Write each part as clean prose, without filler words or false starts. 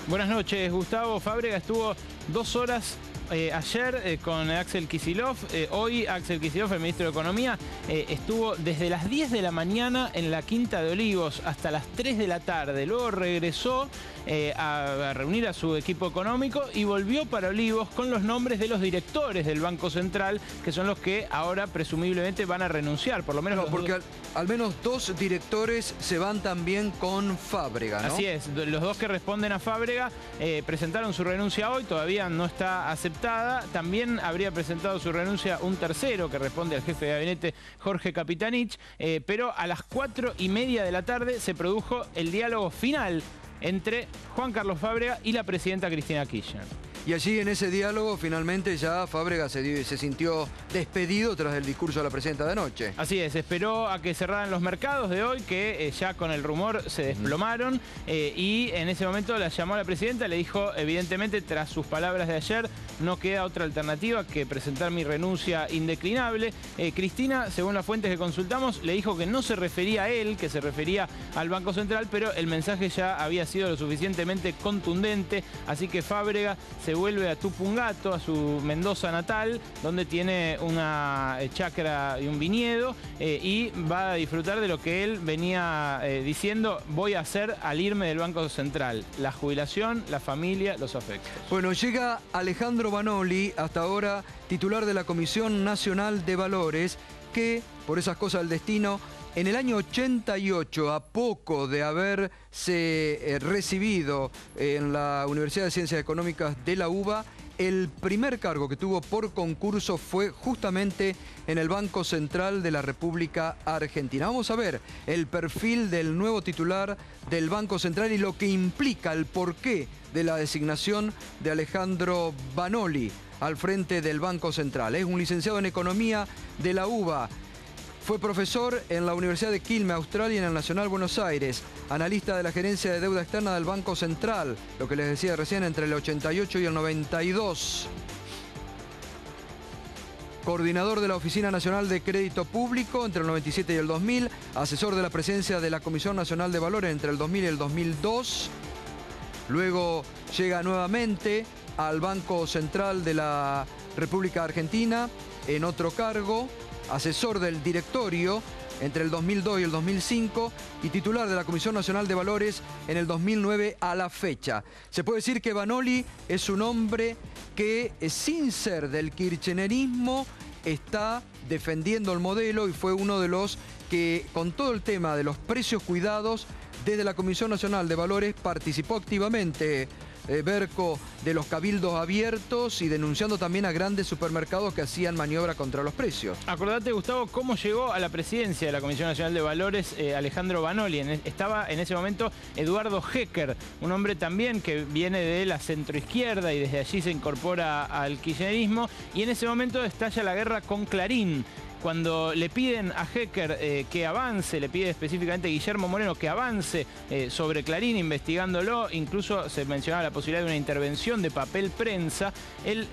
Buenas noches, Gustavo. Fábrega estuvo 2 horas ayer con Axel Kicillof. Hoy Axel Kicillof, el ministro de Economía, estuvo desde las 10 de la mañana en la Quinta de Olivos hasta las 3 de la tarde. Luego regresó a reunir a su equipo económico y volvió para Olivos con los nombres de los directores del Banco Central, que son los que ahora presumiblemente van a renunciar, por lo menos. No, porque al menos 2 directores se van también con Fábrega, ¿no? Así es, los 2 que responden a Fábrega presentaron su renuncia hoy, todavía no está aceptada. También habría presentado su renuncia un tercero que responde al jefe de gabinete, Jorge Capitanich, pero a las 4:30 de la tarde se produjo el diálogo final entre Juan Carlos Fábrega y la presidenta Cristina Kirchner. Y allí en ese diálogo finalmente ya Fábrega se sintió despedido tras el discurso de la presidenta de anoche. Así es, esperó a que cerraran los mercados de hoy, que ya con el rumor se desplomaron, y en ese momento la llamó a la presidenta, le dijo, evidentemente, tras sus palabras de ayer, no queda otra alternativa que presentar mi renuncia indeclinable. Cristina, según las fuentes que consultamos, le dijo que no se refería a él, que se refería al Banco Central, pero el mensaje ya había sido lo suficientemente contundente, así que Fábrega se vuelve a Tupungato, a su Mendoza natal, donde tiene una chacra y un viñedo, y va a disfrutar de lo que él venía diciendo, voy a hacer al irme del Banco Central: la jubilación, la familia, los afectos. Bueno, llega Alejandro Banoli, hasta ahora titular de la Comisión Nacional de Valores, que, por esas cosas del destino, en el año 88, a poco de haberse recibido en la Universidad de Ciencias Económicas de la UBA, el primer cargo que tuvo por concurso fue justamente en el Banco Central de la República Argentina. Vamos a ver el perfil del nuevo titular del Banco Central y lo que implica, el porqué de la designación de Alejandro Banoli al frente del Banco Central. Es un licenciado en Economía de la UBA. Fue profesor en la Universidad de Quilmes, Australia, y en el Nacional Buenos Aires. Analista de la Gerencia de Deuda Externa del Banco Central, lo que les decía recién, entre el 88 y el 92. Coordinador de la Oficina Nacional de Crédito Público entre el 97 y el 2000. Asesor de la presidencia de la Comisión Nacional de Valores entre el 2000 y el 2002. Luego llega nuevamente al Banco Central de la República Argentina en otro cargo. Asesor del directorio entre el 2002 y el 2005 y titular de la Comisión Nacional de Valores en el 2009 a la fecha. Se puede decir que Banoli es un hombre que, sin ser del kirchnerismo, está defendiendo el modelo y fue uno de los que, con todo el tema de los precios cuidados, desde la Comisión Nacional de Valores participó activamente, Berco, de los cabildos abiertos y denunciando también a grandes supermercados que hacían maniobra contra los precios. Acordate, Gustavo, cómo llegó a la presidencia de la Comisión Nacional de Valores Alejandro Banoli. Estaba en ese momento Eduardo Hecker, un hombre también que viene de la centroizquierda y desde allí se incorpora al kirchnerismo, y en ese momento estalla la guerra con Clarín. Cuando le piden a Hecker que avance, le pide específicamente a Guillermo Moreno que avance sobre Clarín, investigándolo, incluso se mencionaba la posibilidad de una intervención de papel prensa, él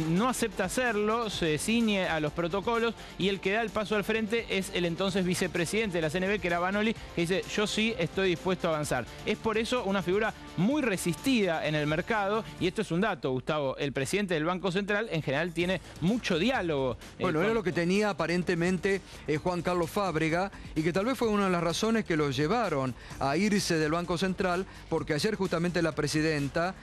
no acepta hacerlo, se ciñe a los protocolos, y el que da el paso al frente es el entonces vicepresidente de la CNB, que era Banoli, que dice, yo sí estoy dispuesto a avanzar. Es por eso una figura muy resistida en el mercado, y esto es un dato, Gustavo, el presidente del Banco Central en general tiene mucho diálogo. Bueno, era lo que tenía aparentemente Juan Carlos Fábrega, y que tal vez fue una de las razones que los llevaron a irse del Banco Central, porque ayer justamente la presidenta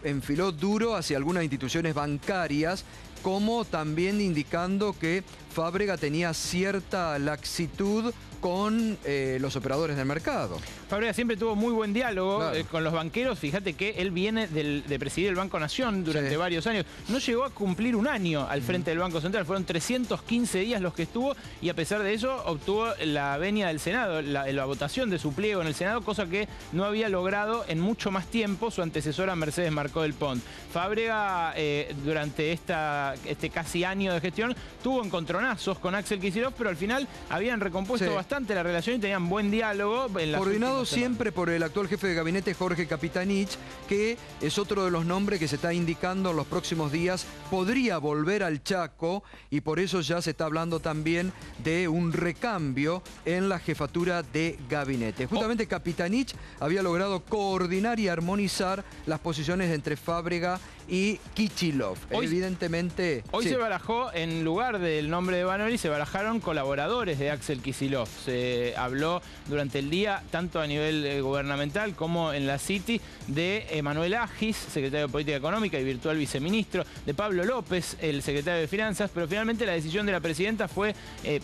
enfiló duro hacia algunas instituciones bancarias, como también indicando que Fábrega tenía cierta laxitud con los operadores del mercado. Fábrega siempre tuvo muy buen diálogo, claro, con los banqueros. Fíjate que él viene de presidir el Banco Nación durante varios años. No llegó a cumplir un año al frente del Banco Central. Fueron 315 días los que estuvo, y a pesar de eso obtuvo la venia del Senado, la votación de su pliego en el Senado, cosa que no había logrado en mucho más tiempo su antecesora Mercedes Marcó del Pont. Fábrega, durante este casi año de gestión, tuvo encontronazos con Axel Kicillof, pero al final habían recompuesto bastante bastante la relación y tenían buen diálogo. Coordinado siempre por el actual jefe de gabinete Jorge Capitanich, que es otro de los nombres que se está indicando en los próximos días. Podría volver al Chaco y por eso ya se está hablando también de un recambio en la jefatura de gabinete. Justamente Capitanich había logrado coordinar y armonizar las posiciones entre Fábrega y Kicillof. Evidentemente... Hoy se barajó, en lugar del nombre de Vanoli, se barajaron colaboradores de Axel Kicillof. Se habló durante el día, tanto a nivel gubernamental como en la City, de Emanuel Agis, secretario de Política Económica y virtual viceministro, de Pablo López, el secretario de Finanzas, pero finalmente la decisión de la presidenta fue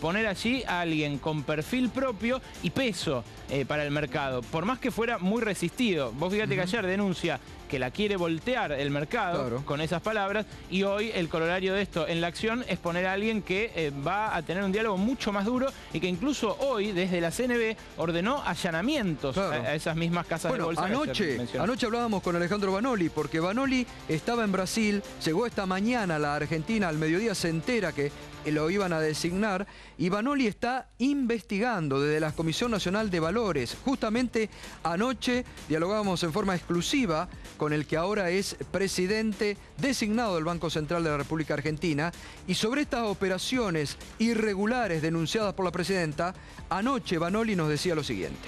poner allí a alguien con perfil propio y peso para el mercado, por más que fuera muy resistido. Vos fíjate que ayer denuncia que la quiere voltear el mercado con esas palabras, y hoy el corolario de esto en la acción es poner a alguien que va a tener un diálogo mucho más duro y que incluso hoy desde la CNB ordenó allanamientos a esas mismas casas de bolsa. Anoche hablábamos con Alejandro Vanoli, porque Vanoli estaba en Brasil, llegó esta mañana a la Argentina, al mediodía se entera que lo iban a designar, y Vanoli está investigando desde la Comisión Nacional de Valores. Justamente anoche dialogábamos en forma exclusiva con el que ahora es presidente designado del Banco Central de la República Argentina, y sobre estas operaciones irregulares denunciadas por la presidenta, anoche Vanoli nos decía lo siguiente.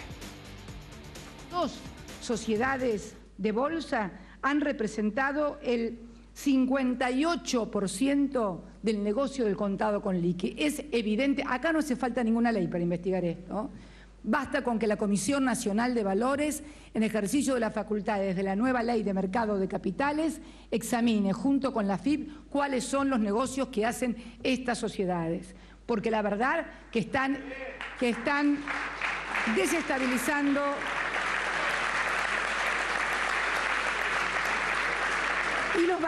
2 sociedades de bolsa han representado el 58% del negocio del contado con liqui. Es evidente, acá no hace falta ninguna ley para investigar esto. Basta con que la Comisión Nacional de Valores, en ejercicio de las facultades de la nueva ley de mercado de capitales, examine junto con la FIP cuáles son los negocios que hacen estas sociedades. Porque la verdad que están desestabilizando y los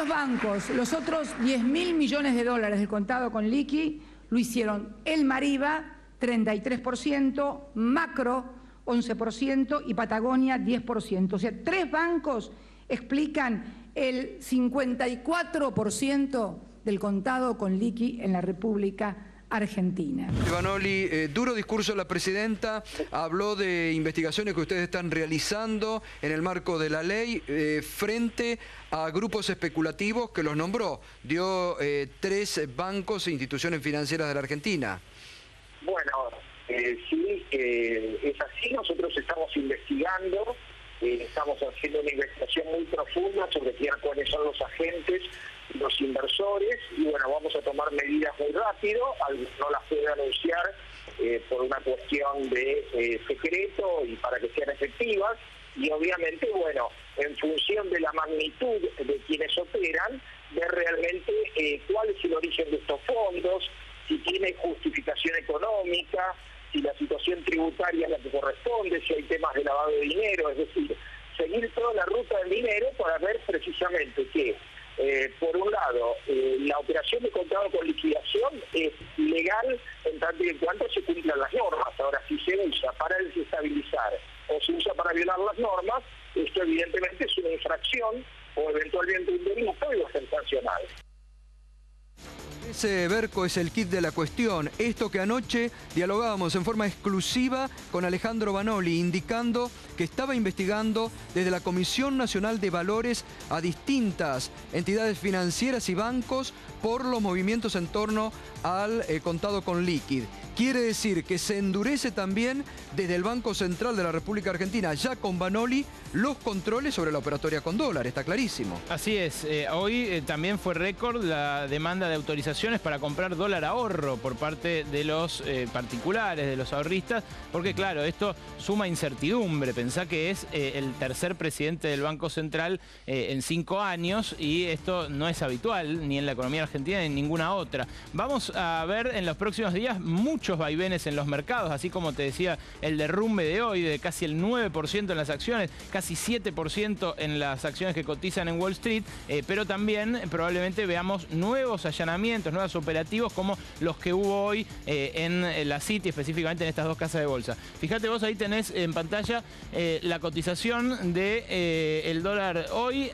bancos, los otros 10.000 millones de dólares del contado con liqui lo hicieron el Mariva, 33%, Macro, 11% y Patagonia, 10%. O sea, 3 bancos explican el 54% del contado con liqui en la República Argentina. Vanoli, duro discurso de la presidenta, habló de investigaciones que ustedes están realizando en el marco de la ley frente a grupos especulativos que los nombró. Dio 3 bancos e instituciones financieras de la Argentina. Bueno, sí, es así. Nosotros estamos investigando, estamos haciendo una investigación muy profunda sobre cuáles son los agentes, los inversores, y bueno, vamos a tomar medidas muy rápido. No las puedo anunciar por una cuestión de secreto y para que sean efectivas, y obviamente, bueno, en función de la magnitud de quienes operan, ver realmente cuál es el origen de estos fondos, si tiene justificación económica, si la situación tributaria es la que corresponde, si hay temas de lavado de dinero, es decir, seguir toda la ruta del dinero para ver precisamente que por un lado, la operación de contado con liquidación es legal en tanto y en cuanto se cumplan las normas. Ahora, si se usa para desestabilizar o se usa para violar las normas, esto evidentemente es una infracción o eventualmente un delito y va a ser sancionado. Ese Berco es el kit de la cuestión. Esto que anoche dialogábamos en forma exclusiva con Alejandro Vanoli, indicando que estaba investigando desde la Comisión Nacional de Valores a distintas entidades financieras y bancos por los movimientos en torno al contado con liquid. Quiere decir que se endurece también desde el Banco Central de la República Argentina, ya con Vanoli, los controles sobre la operatoria con dólar, está clarísimo. Así es, hoy también fue récord la demanda de autorizaciones para comprar dólar ahorro por parte de los particulares, de los ahorristas, porque claro, esto suma incertidumbre. Pensá que es el tercer presidente del Banco Central en 5 años y esto no es habitual ni en la economía argentina ni en ninguna otra. Vamos a ver en los próximos días muchos vaivenes en los mercados, así como te decía el derrumbe de hoy de casi el 9% en las acciones, casi 7% en las acciones que cotizan en Wall Street, pero también probablemente veamos nuevos allanamientos, nuevos operativos como los que hubo hoy en la City, específicamente en estas 2 casas de bolsa. Fíjate vos, ahí tenés en pantalla la cotización del dólar hoy,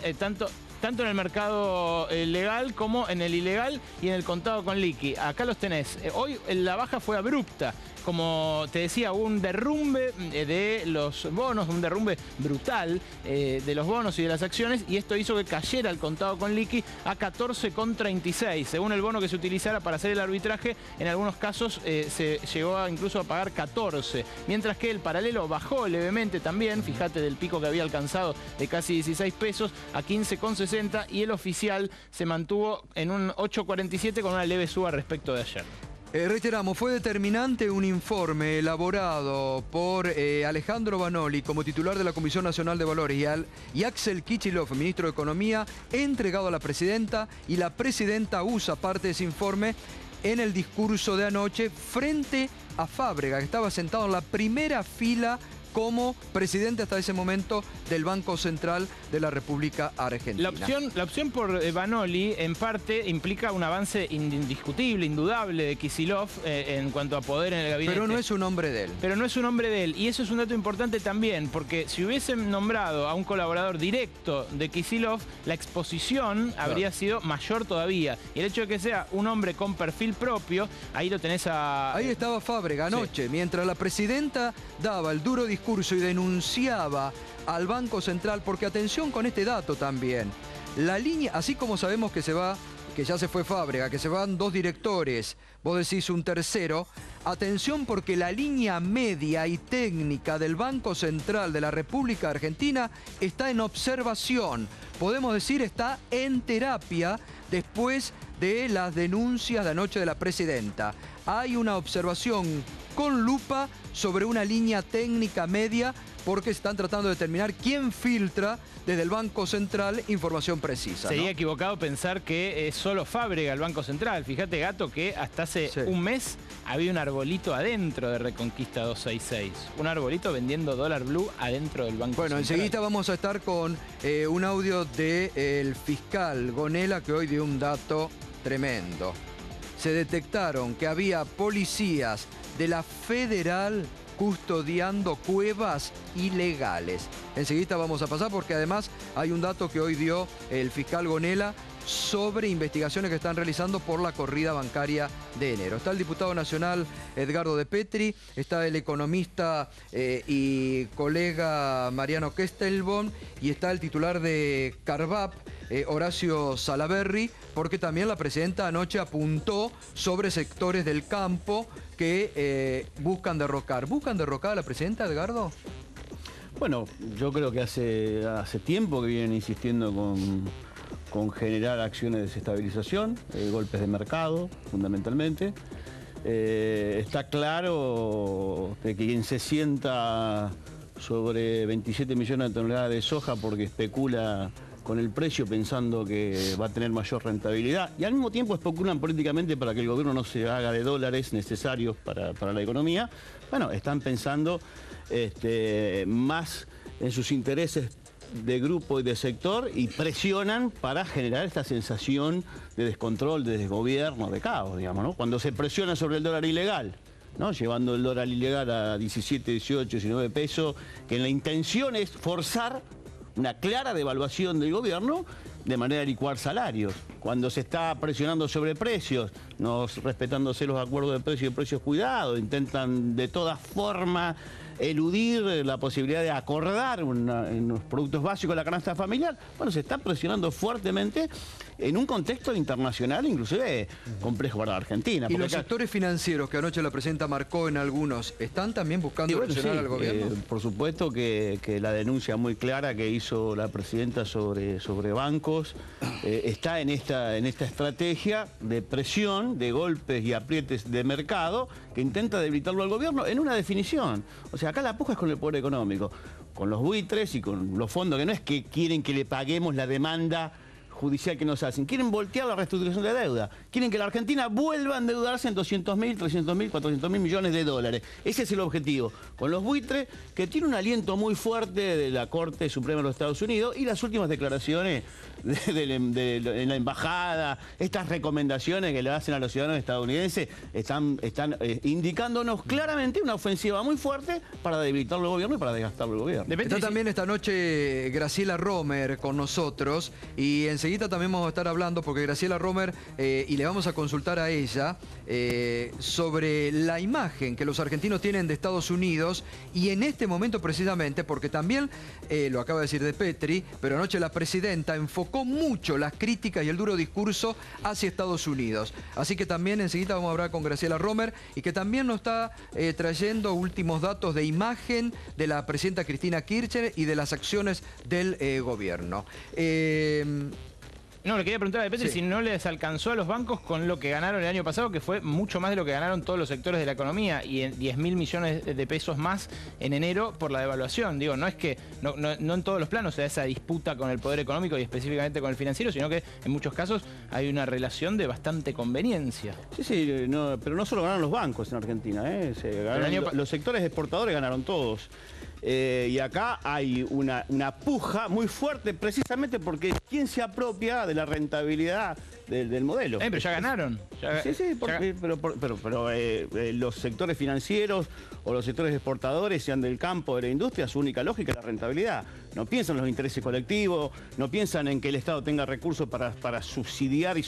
tanto en el mercado legal como en el ilegal y en el contado con liqui. Acá los tenés. Hoy la baja fue abrupta. Como te decía, hubo un derrumbe de los bonos, un derrumbe brutal de los bonos y de las acciones, y esto hizo que cayera el contado con liqui a 14,36. Según el bono que se utilizara para hacer el arbitraje, en algunos casos se llegó incluso a pagar 14. Mientras que el paralelo bajó levemente también, fíjate, del pico que había alcanzado de casi 16 pesos a 15,60, y el oficial se mantuvo en un 8,47 con una leve suba respecto de ayer. Reiteramos, fue determinante un informe elaborado por Alejandro Vanoli como titular de la Comisión Nacional de Valores y Axel Kicillof, ministro de Economía, entregado a la presidenta, y la presidenta usa parte de ese informe en el discurso de anoche frente a Fábrega, que estaba sentado en la primera fila como presidente hasta ese momento del Banco Central de la República Argentina. La opción por Vanoli en parte implica un avance indiscutible, indudable de Kicillof en cuanto a poder en el gabinete. Pero no es un hombre de él. Pero no es un hombre de él. Y eso es un dato importante también, porque si hubiesen nombrado a un colaborador directo de Kicillof, la exposición habría sido mayor todavía. Y el hecho de que sea un hombre con perfil propio, ahí lo tenés a... Ahí estaba Fábrega anoche, mientras la presidenta daba el duro discurso y denunciaba al Banco Central, porque atención con este dato también. La línea, así como sabemos que ya se fue Fábrega, que se van 2 directores, vos decís un tercero, atención porque la línea media y técnica del Banco Central de la República Argentina está en observación. Podemos decir está en terapia después de las denuncias de anoche de la presidenta. Hay una observación con lupa sobre una línea técnica media, porque están tratando de determinar quién filtra desde el Banco Central información precisa. Sería equivocado pensar que es solo Fábrega el Banco Central. Fíjate, Gato, que hasta hace un mes había un arbolito adentro de Reconquista 266. Un arbolito vendiendo dólar blue adentro del Banco Central. Bueno, enseguida vamos a estar con un audio del fiscal Gonela, que hoy dio un dato tremendo. Se detectaron que había policías de la Federal custodiando cuevas ilegales. Enseguida vamos a pasar, porque además hay un dato que hoy dio el fiscal Gonela sobre investigaciones que están realizando por la corrida bancaria de enero. Está el diputado nacional Edgardo de Petri, está el economista y colega Mariano Kestelbom, y está el titular de Carvap, Horacio Salaberry, porque también la presidenta anoche apuntó sobre sectores del campo que buscan derrocar. ¿Buscan derrocar a la presidenta, Edgardo? Bueno, yo creo que hace tiempo que vienen insistiendo con generar acciones de desestabilización, golpes de mercado, fundamentalmente. Está claro que quien se sienta sobre 27 millones de toneladas de soja porque especula con el precio pensando que va a tener mayor rentabilidad, y al mismo tiempo especulan políticamente para que el gobierno no se haga de dólares necesarios para la economía. Bueno, están pensando más en sus intereses de grupo y de sector, y presionan para generar esta sensación de descontrol, de desgobierno, de caos, digamos, ¿no? Cuando se presiona sobre el dólar ilegal, ¿no? Llevando el dólar ilegal a 17, 18, 19 pesos, que la intención es forzar una clara devaluación del gobierno de manera de licuar salarios. Cuando se está presionando sobre precios, no respetándose los acuerdos de precios y precios cuidados, intentan de todas formas eludir la posibilidad de acordar en los productos básicos de la canasta familiar. Bueno, se está presionando fuertemente en un contexto internacional, inclusive complejo para la Argentina. ¿Y los sectores financieros que anoche la presidenta marcó en algunos, están también buscando presionar al gobierno? Por supuesto que la denuncia muy clara que hizo la presidenta sobre bancos está en esta estrategia de presión, de golpes y aprietes de mercado que intenta debilitarlo al gobierno en una definición. O sea, acá la puja es con el poder económico, con los buitres y con los fondos, que no es que quieren que le paguemos la demanda judicial que nos hacen. Quieren voltear la reestructuración de deuda. Quieren que la Argentina vuelva a endeudarse en 200.000, 300.000, 400.000 millones de dólares. Ese es el objetivo. Con los buitres, que tiene un aliento muy fuerte de la Corte Suprema de los Estados Unidos y las últimas declaraciones de la embajada, estas recomendaciones que le hacen a los ciudadanos estadounidenses, están indicándonos claramente una ofensiva muy fuerte para debilitar el gobierno y para desgastar el gobierno. Está también esta noche Graciela Romer con nosotros y enseguida también vamos a estar hablando, porque Graciela Romer, y le vamos a consultar a ella sobre la imagen que los argentinos tienen de Estados Unidos, y en este momento precisamente, porque también, lo acaba de decir De Petri, pero anoche la presidenta enfocó mucho las críticas y el duro discurso hacia Estados Unidos. Así que también enseguida vamos a hablar con Graciela Romer, y que también nos está trayendo últimos datos de imagen de la presidenta Cristina Kirchner y de las acciones del gobierno. No, le quería preguntar a De Petri si no les alcanzó a los bancos con lo que ganaron el año pasado, que fue mucho más de lo que ganaron todos los sectores de la economía, y en 10.000 millones de pesos más en enero por la devaluación. Digo, no es que no en todos los planos se da esa disputa con el poder económico y específicamente con el financiero, sino que en muchos casos hay una relación de bastante conveniencia. Sí, pero no solo ganaron los bancos en Argentina, los sectores exportadores ganaron todos. Y acá hay una puja muy fuerte, precisamente porque ¿quién se apropia de la rentabilidad del modelo? Pero ya ganaron. Pero los sectores financieros o los sectores exportadores, sean del campo o de la industria, su única lógica es la rentabilidad. No piensan en los intereses colectivos, no piensan en que el Estado tenga recursos para subsidiar y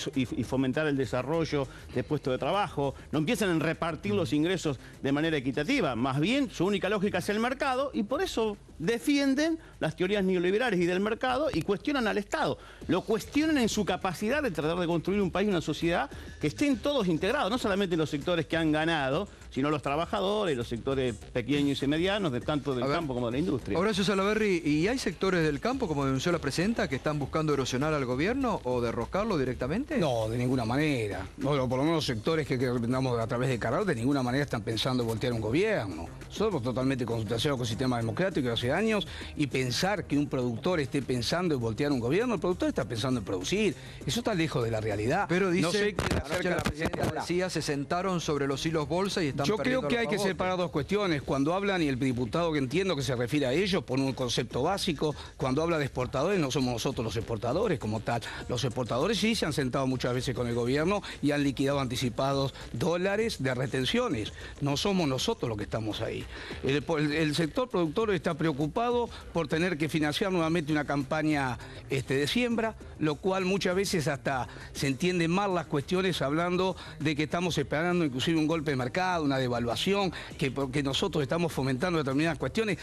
fomentar el desarrollo de puestos de trabajo, no piensan en repartir los ingresos de manera equitativa. Más bien, su única lógica es el mercado, y por eso defienden las teorías neoliberales y del mercado y cuestionan al Estado. Lo cuestionan en su capacidad de tratar de construir un país, una sociedad que estén todos integrados, no solamente los sectores que han ganado, sino los trabajadores, los sectores pequeños y medianos, tanto del campo como de la industria. Horacio Salaverry, ¿y hay sectores del campo, como denunció la presidenta, que están buscando erosionar al gobierno o derrocarlo directamente? No, de ninguna manera. No, por lo menos sectores que representamos a través de Carral, de ninguna manera están pensando en voltear un gobierno. Somos totalmente consultaciones con el sistema democrático hace años, y pensar que un productor esté pensando en voltear un gobierno, el productor está pensando en producir. Eso está lejos de la realidad. Pero dice, no sé quién anoche la presidenta decía, se sentaron sobre los hilos bolsa y están Yo creo que hay que separar dos cuestiones. Cuando hablan, y el diputado que entiendo que se refiere a ellos, por un concepto básico, cuando habla de exportadores, no somos nosotros los exportadores como tal. Los exportadores sí se han sentado muchas veces con el gobierno y han liquidado anticipados dólares de retenciones. No somos nosotros los que estamos ahí. El sector productor está preocupado por tener que financiar nuevamente una campaña de siembra, lo cual muchas veces hasta se entienden mal las cuestiones, hablando de que estamos esperando inclusive un golpe de mercado, una devaluación, que nosotros estamos fomentando determinadas cuestiones.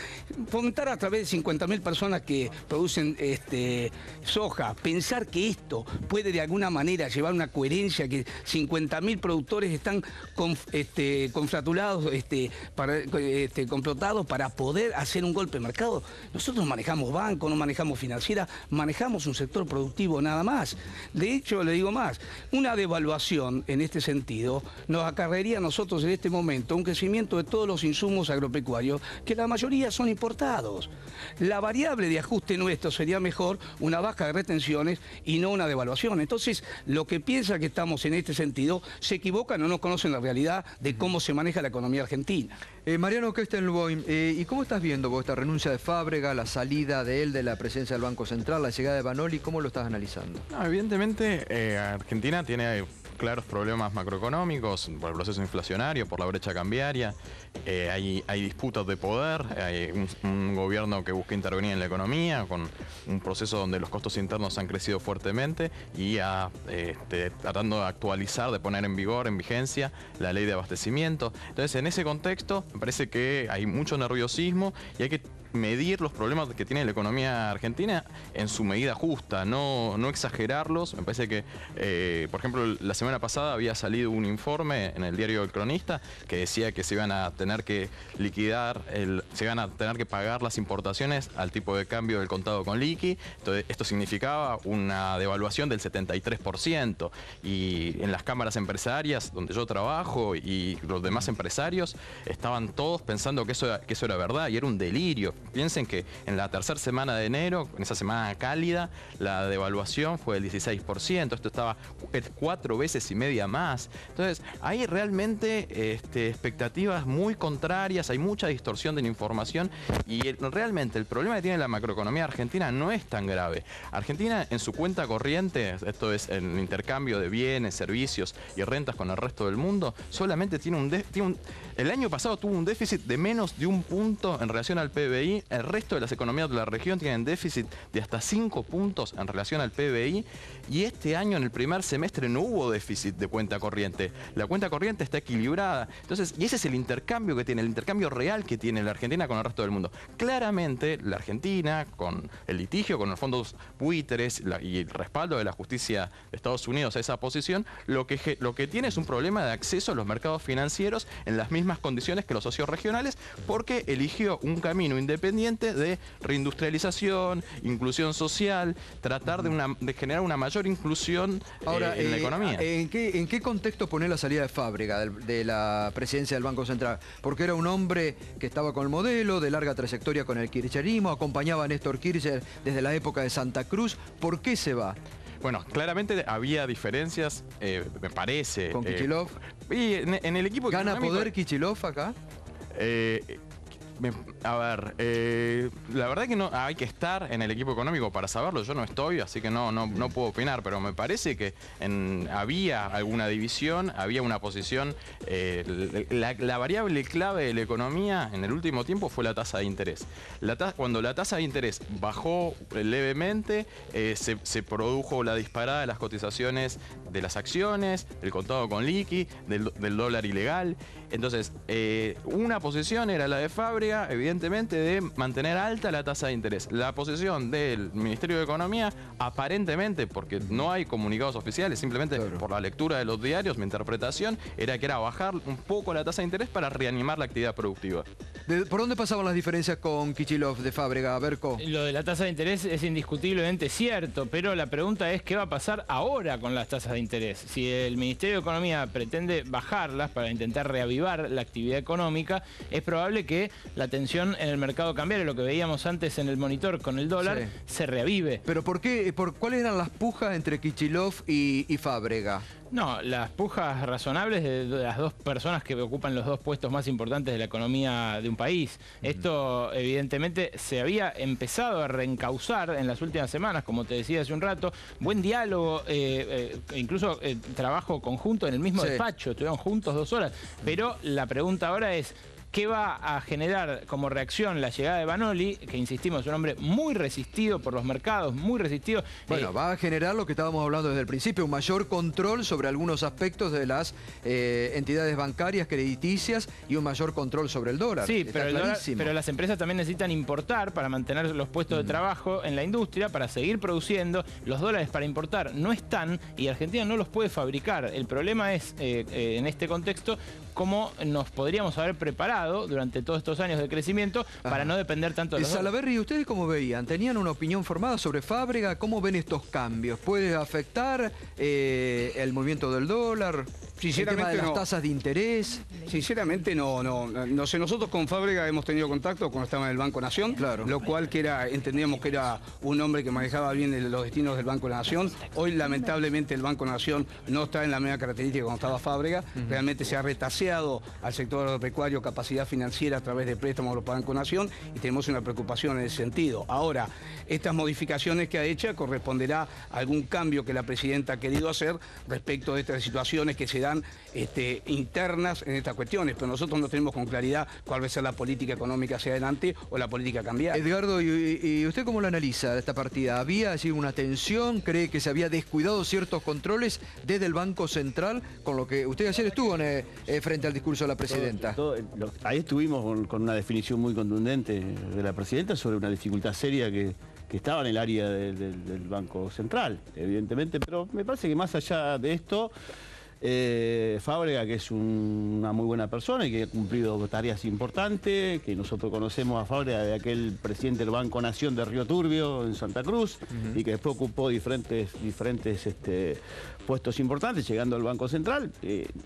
Fomentar a través de 50.000 personas que producen soja, pensar que esto puede de alguna manera llevar una coherencia, que 50.000 productores están confratulados, complotados para poder hacer un golpe de mercado. Nosotros manejamos bancos, no manejamos financiera, manejamos un sector productivo nada más. De hecho, le digo más, una devaluación en este sentido nos acarrearía a nosotros en este momento un crecimiento de todos los insumos agropecuarios, que la mayoría son importados. La variable de ajuste nuestro sería mejor una baja de retenciones y no una devaluación. Entonces, lo que piensa que estamos en este sentido se equivocan o no conocen la realidad de cómo se maneja la economía argentina. Mariano Kestenboim, ¿y cómo estás viendo vos esta renuncia de Fábrega, la salida de él de la presidencia del Banco Central, la llegada de Vanoli? ¿Cómo lo estás analizando? No, evidentemente, Argentina tiene claros problemas macroeconómicos por el proceso inflacionario, por la brecha cambiaria. Hay disputas de poder, hay un gobierno que busca intervenir en la economía con un proceso donde los costos internos han crecido fuertemente y tratando de actualizar, de poner en vigor, en vigencia, la ley de abastecimiento. Entonces, en ese contexto, me parece que hay mucho nerviosismo y hay que medir los problemas que tiene la economía argentina en su medida justa, no exagerarlos. Me parece que, por ejemplo, la semana pasada había salido un informe en el diario El Cronista que decía que se iban a tener que liquidar, se iban a tener que pagar las importaciones al tipo de cambio del contado con liqui. Entonces, esto significaba una devaluación del 73%. Y en las cámaras empresarias donde yo trabajo y los demás empresarios estaban todos pensando que eso era verdad, y era un delirio. piensen que en la tercera semana de enero, en esa semana cálida, la devaluación fue del 16%. Esto estaba 4 veces y media más. Entonces, hay realmente expectativas muy contrarias, hay mucha distorsión de la información y realmente el problema que tiene la macroeconomía argentina no es tan grave. Argentina en su cuenta corriente, esto es el intercambio de bienes, servicios y rentas con el resto del mundo, solamente el año pasado tuvo un déficit de menos de 1 punto en relación al PBI. El resto de las economías de la región tienen déficit de hasta 5 puntos en relación al PBI. Y este año, en el primer semestre, no hubo déficit de cuenta corriente. La cuenta corriente está equilibrada. Entonces, y ese es el intercambio que tiene, el intercambio real que tiene la Argentina con el resto del mundo. Claramente, la Argentina, con el litigio, con los fondos buitres y el respaldo de la justicia de Estados Unidos a esa posición, lo que tiene es un problema de acceso a los mercados financieros en las mismas condiciones que los socios regionales, porque eligió un camino independiente de reindustrialización, inclusión social, tratar de generar una mayor inclusión en la economía. ¿En qué contexto pone la salida de Fábrega de la presidencia del Banco Central? Porque era un hombre que estaba con el modelo, de larga trayectoria con el kirchnerismo, acompañaba a Néstor Kirchner desde la época de Santa Cruz. ¿Por qué se va? Bueno, claramente había diferencias, me parece. ¿Con Kicillof? Y en el equipo ¿Gana económico, poder Kicillof acá? La verdad que no hay que estar en el equipo económico para saberlo. Yo no estoy, así que no puedo opinar, pero me parece que había alguna división, había una posición. La variable clave de la economía en el último tiempo fue la tasa de interés. Cuando la tasa de interés bajó levemente, se produjo la disparada de las cotizaciones de las acciones, del contado con liqui, del dólar ilegal. Entonces, una posición era la de Fábrega, evidentemente, de mantener alta la tasa de interés. La posición del Ministerio de Economía, aparentemente, porque no hay comunicados oficiales, simplemente por la lectura de los diarios, mi interpretación era que era bajar un poco la tasa de interés para reanimar la actividad productiva. ¿Por dónde pasaban las diferencias con Kicillof de Fábrega, Berco? Lo de la tasa de interés es indiscutiblemente cierto, pero la pregunta es qué va a pasar ahora con las tasas de interés. Si el Ministerio de Economía pretende bajarlas para intentar reavivar la actividad económica, es probable que la tensión en el mercado cambiario, lo que veíamos antes en el monitor con el dólar, se reavive. ¿Pero por qué? ¿Cuáles eran las pujas entre Kicillof y Fábrega? No, las pujas razonables de las dos personas que ocupan los dos puestos más importantes de la economía de un país. Esto, evidentemente, se había empezado a reencauzar en las últimas semanas, como te decía hace un rato. Buen diálogo, incluso trabajo conjunto en el mismo despacho, estuvieron juntos 2 horas. Pero la pregunta ahora es, ¿qué va a generar como reacción la llegada de Vanoli? Que insistimos, es un hombre muy resistido por los mercados, muy resistido. Bueno, va a generar lo que estábamos hablando desde el principio, un mayor control sobre algunos aspectos de las entidades bancarias, crediticias y un mayor control sobre el dólar. Sí, pero las empresas también necesitan importar para mantener los puestos de trabajo en la industria, para seguir produciendo. Los dólares para importar no están y Argentina no los puede fabricar. El problema es, en este contexto, cómo nos podríamos haber preparado durante todos estos años de crecimiento para no depender tanto de los dólares. Salaverry, ¿ustedes cómo veían? ¿Tenían una opinión formada sobre Fábrega? ¿Cómo ven estos cambios? ¿Puede afectar el movimiento del dólar? Sinceramente, el tema de las tasas de interés. Sinceramente no sé, nosotros con Fábrega hemos tenido contacto cuando estaba en el Banco Nación, lo cual entendíamos que era un hombre que manejaba bien los destinos del Banco Nación. Hoy lamentablemente el Banco Nación no está en la misma característica cuando estaba Fábrega. Realmente se ha retaseado al sector agropecuario capacidad financiera a través de préstamos del Banco Nación y tenemos una preocupación en ese sentido. Ahora, estas modificaciones que ha hecho corresponderá a algún cambio que la presidenta ha querido hacer respecto de estas situaciones que se dan internas en estas cuestiones, pero nosotros no tenemos con claridad cuál va a ser la política económica hacia adelante o la política cambiaria. Edgardo, ¿y usted cómo lo analiza esta partida? ¿Había una tensión? ¿Cree que se había descuidado ciertos controles desde el Banco Central? Con lo que usted ayer estuvo frente al discurso de la presidenta. Ahí estuvimos con una definición muy contundente de la presidenta sobre una dificultad seria que estaba en el área del Banco Central, evidentemente, pero me parece que más allá de esto, Fábrega, que es una muy buena persona y que ha cumplido tareas importantes, que nosotros conocemos a Fábrega de aquel presidente del Banco Nación de Río Turbio en Santa Cruz, y que después ocupó diferentes puestos importantes, llegando al Banco Central.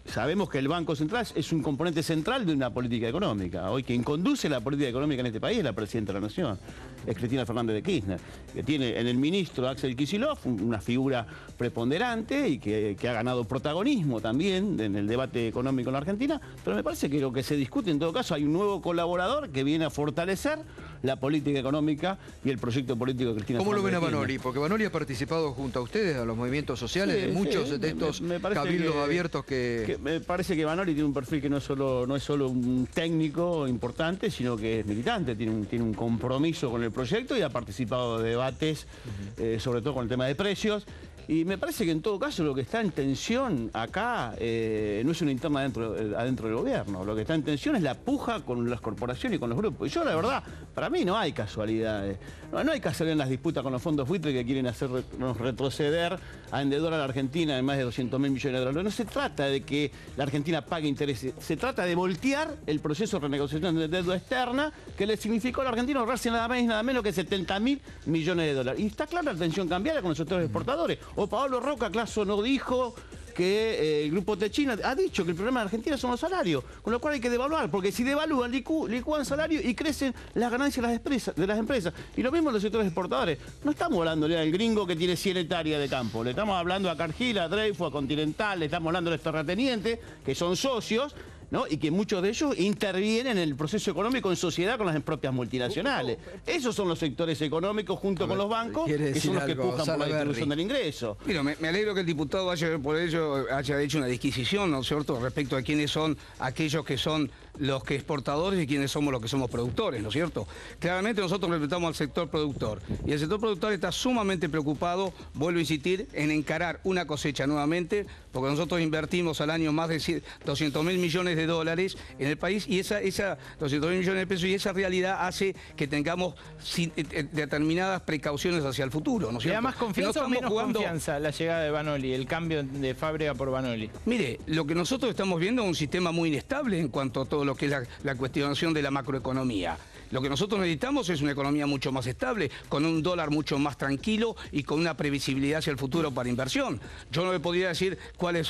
Sabemos que el Banco Central es un componente central de una política económica. Hoy quien conduce la política económica en este país es la Presidenta de la Nación, es Cristina Fernández de Kirchner, que tiene en el ministro Axel Kicillof una figura preponderante y que ha ganado protagonismo también en el debate económico en la Argentina, pero me parece que lo que se discute en todo caso, hay un nuevo colaborador que viene a fortalecer la política económica y el proyecto político de Cristina Fernández. ¿Cómo lo ven a Kirchner. Banoli? Porque Banoli ha participado junto a ustedes, a los movimientos sociales, de muchos de estos cabildos abiertos que... Me parece que Banoli tiene un perfil que no es solo un técnico importante, sino que es militante, tiene un compromiso con el proyecto y ha participado de debates, sobre todo con el tema de precios. Y me parece que en todo caso lo que está en tensión acá no es una interna adentro del gobierno. Lo que está en tensión es la puja con las corporaciones y con los grupos. Y yo, la verdad, para mí no hay casualidades. No hay casualidad en las disputas con los fondos buitre que quieren hacernos retroceder a endeudar a la Argentina en más de 200.000 millones de dólares. No se trata de que la Argentina pague intereses. Se trata de voltear el proceso de renegociación de deuda externa que le significó a la Argentina ahorrarse nada más y nada menos que 70.000 millones de dólares. Y está clara la tensión cambiaria con los sectores exportadores. O Pablo Roca, acaso no dijo que el grupo Techina ha dicho que el problema de Argentina son los salarios, con lo cual hay que devaluar, porque si devalúan, licúan salarios y crecen las ganancias de las empresas. Y lo mismo en los sectores exportadores. No estamos hablando al gringo que tiene 100 hectáreas de campo, le estamos hablando a Cargill, a Dreyfus, a Continental, le estamos hablando a los terratenientes, que son socios, ¿no? Y que muchos de ellos intervienen en el proceso económico en sociedad con las propias multinacionales. Esos son los sectores económicos junto con los bancos, que son los que pujan por la distribución del ingreso. Mira, me alegro que el diputado haya hecho una disquisición, ¿no es cierto?, respecto a quiénes son aquellos que son los que exportadores y quiénes somos los que somos productores, ¿no es cierto? Claramente nosotros representamos al sector productor y el sector productor está sumamente preocupado, vuelvo a insistir, en encarar una cosecha nuevamente, porque nosotros invertimos al año más de 200.000 millones de dólares en el país y esa 200.000 millones de pesos, y esa realidad hace que tengamos determinadas precauciones hacia el futuro, ¿no es cierto? ¿Le da más confianza o menos confianza la llegada de Banoli, el cambio de Fábrega por Banoli? Mire, lo que nosotros estamos viendo es un sistema muy inestable en cuanto a todo lo que es la cuestionación de la macroeconomía. Lo que nosotros necesitamos es una economía mucho más estable, con un dólar mucho más tranquilo y con una previsibilidad hacia el futuro para inversión. Yo no le podría decir cuál es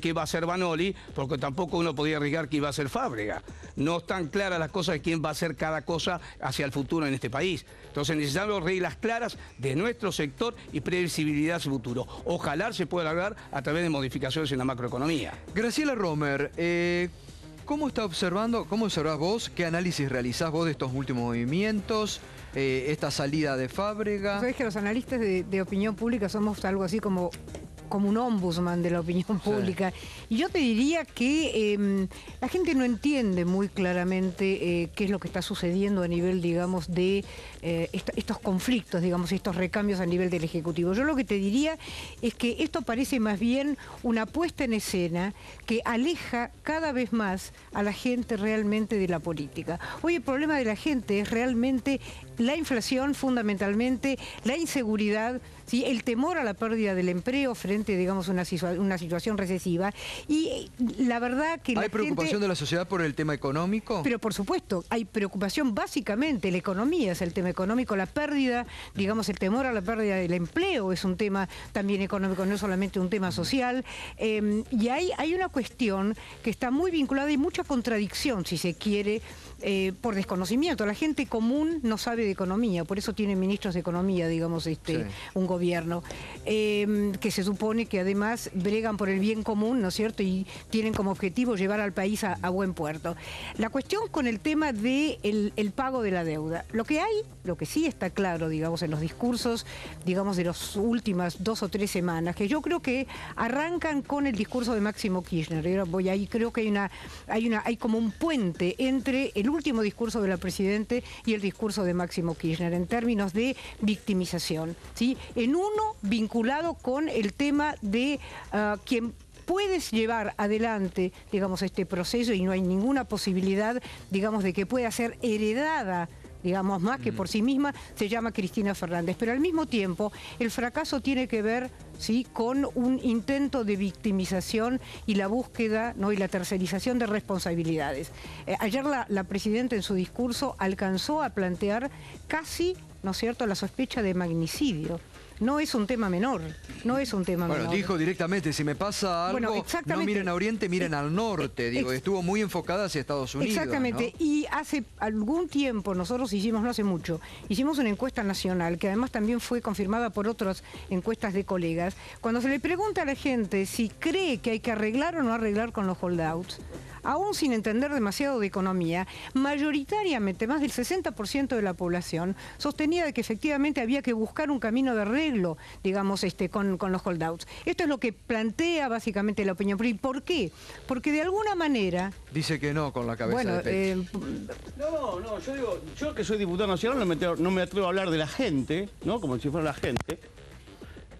qué va a hacer Banoli, porque tampoco uno podía arriesgar que iba a hacer Fábrega. No están claras las cosas de quién va a hacer cada cosa hacia el futuro en este país. Entonces necesitamos reglas claras de nuestro sector y previsibilidad hacia el futuro. Ojalá se pueda lograr a través de modificaciones en la macroeconomía. Graciela Romer, ¿cómo observás vos? ¿Qué análisis realizás vos de estos últimos movimientos? Esta salida de Fábrega. Sabés que los analistas de opinión pública somos algo así como un ombudsman de la opinión pública. Sí. Y yo te diría que la gente no entiende muy claramente qué es lo que está sucediendo a nivel, digamos, de estos conflictos, digamos, estos recambios a nivel del Ejecutivo. Yo lo que te diría es que esto parece más bien una puesta en escena que aleja cada vez más a la gente realmente de la política. Hoy el problema de la gente es realmente la inflación, fundamentalmente, la inseguridad, ¿sí?, el temor a la pérdida del empleo frente, digamos, a una situación recesiva. Y la verdad que ¿Hay preocupación de la sociedad por el tema económico? Pero por supuesto, hay preocupación básicamente, la economía es el tema económico, la pérdida, digamos, el temor a la pérdida del empleo es un tema también económico, no solamente un tema social. Y hay una cuestión que está muy vinculada y mucha contradicción, si se quiere, por desconocimiento. La gente común no sabe de economía, por eso tiene ministros de economía, digamos, sí, un gobierno, que se supone que además bregan por el bien común, ¿no es cierto?, y tienen como objetivo llevar al país a buen puerto. La cuestión con el tema del pago de la deuda, lo que sí está claro, digamos, en los discursos, digamos, de las últimas 2 o 3 semanas, que yo creo que arrancan con el discurso de Máximo Kirchner. Ahí creo que hay como un puente entre el último discurso de la Presidente y el discurso de Máximo Kirchner en términos de victimización, ¿sí? En uno vinculado con el tema de quien puedes llevar adelante, digamos, este proceso, y no hay ninguna posibilidad, digamos, de que pueda ser heredada digamos, más que por sí misma, se llama Cristina Fernández. Pero al mismo tiempo, el fracaso tiene que ver, ¿sí?, con un intento de victimización y la búsqueda, ¿no?, y la tercerización de responsabilidades. Ayer la presidenta en su discurso alcanzó a plantear casi, ¿no es cierto?, la sospecha de magnicidio. No es un tema menor, no es un tema menor. Bueno, dijo directamente, si me pasa algo, no miren a Oriente, miren al norte. Digo, estuvo muy enfocada hacia Estados Unidos. Exactamente, ¿no? Y hace algún tiempo nosotros hicimos, no hace mucho, hicimos una encuesta nacional, que además también fue confirmada por otras encuestas de colegas. Cuando se le pregunta a la gente si cree que hay que arreglar o no arreglar con los holdouts, aún sin entender demasiado de economía, mayoritariamente más del 60% de la población sostenía de que efectivamente había que buscar un camino de arreglo, digamos, con los holdouts. Esto es lo que plantea básicamente la opinión. ¿Y por qué? Porque de alguna manera... Dice que no con la cabeza bueno, de No, yo digo, yo que soy diputado nacional no me atrevo a hablar de la gente, ¿no? Como si fuera la gente.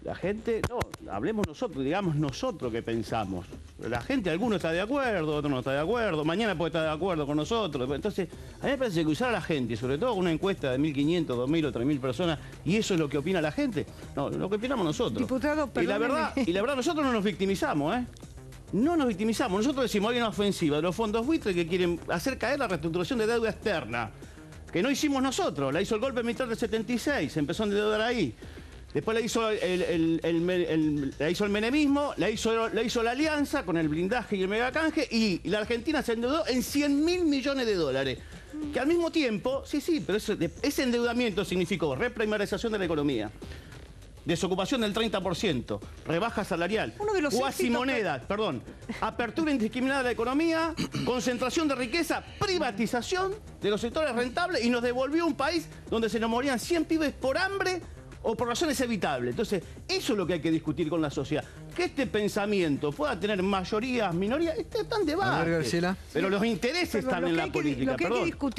La gente, no, hablemos nosotros, digamos nosotros qué pensamos. La gente, alguno está de acuerdo, otro no está de acuerdo, mañana puede estar de acuerdo con nosotros. Entonces, a mí me parece que usar a la gente, sobre todo con una encuesta de 1.500, 2.000 o 3.000 personas, y eso es lo que opina la gente, no, lo que opinamos nosotros. Diputado, y la verdad, nosotros no nos victimizamos, ¿eh? No nos victimizamos, nosotros decimos, hay una ofensiva de los fondos buitre que quieren hacer caer la reestructuración de deuda externa, que no hicimos nosotros, la hizo el golpe militar del 76, se empezó a endeudar ahí. Después la hizo el menemismo, la hizo la alianza con el blindaje y el megacanje, y la Argentina se endeudó en 100.000 millones de dólares. Que al mismo tiempo, sí, pero ese endeudamiento significó reprimarización de la economía, desocupación del 30%, rebaja salarial, cuasimonedas, apertura indiscriminada de la economía, concentración de riqueza, privatización de los sectores rentables, y nos devolvió un país donde se nos morían 100 pibes por hambre o por razones evitables. Entonces, eso es lo que hay que discutir con la sociedad. Que este pensamiento pueda tener mayorías, minorías, está en debate. A ver, Graciela. Pero los intereses están en la política.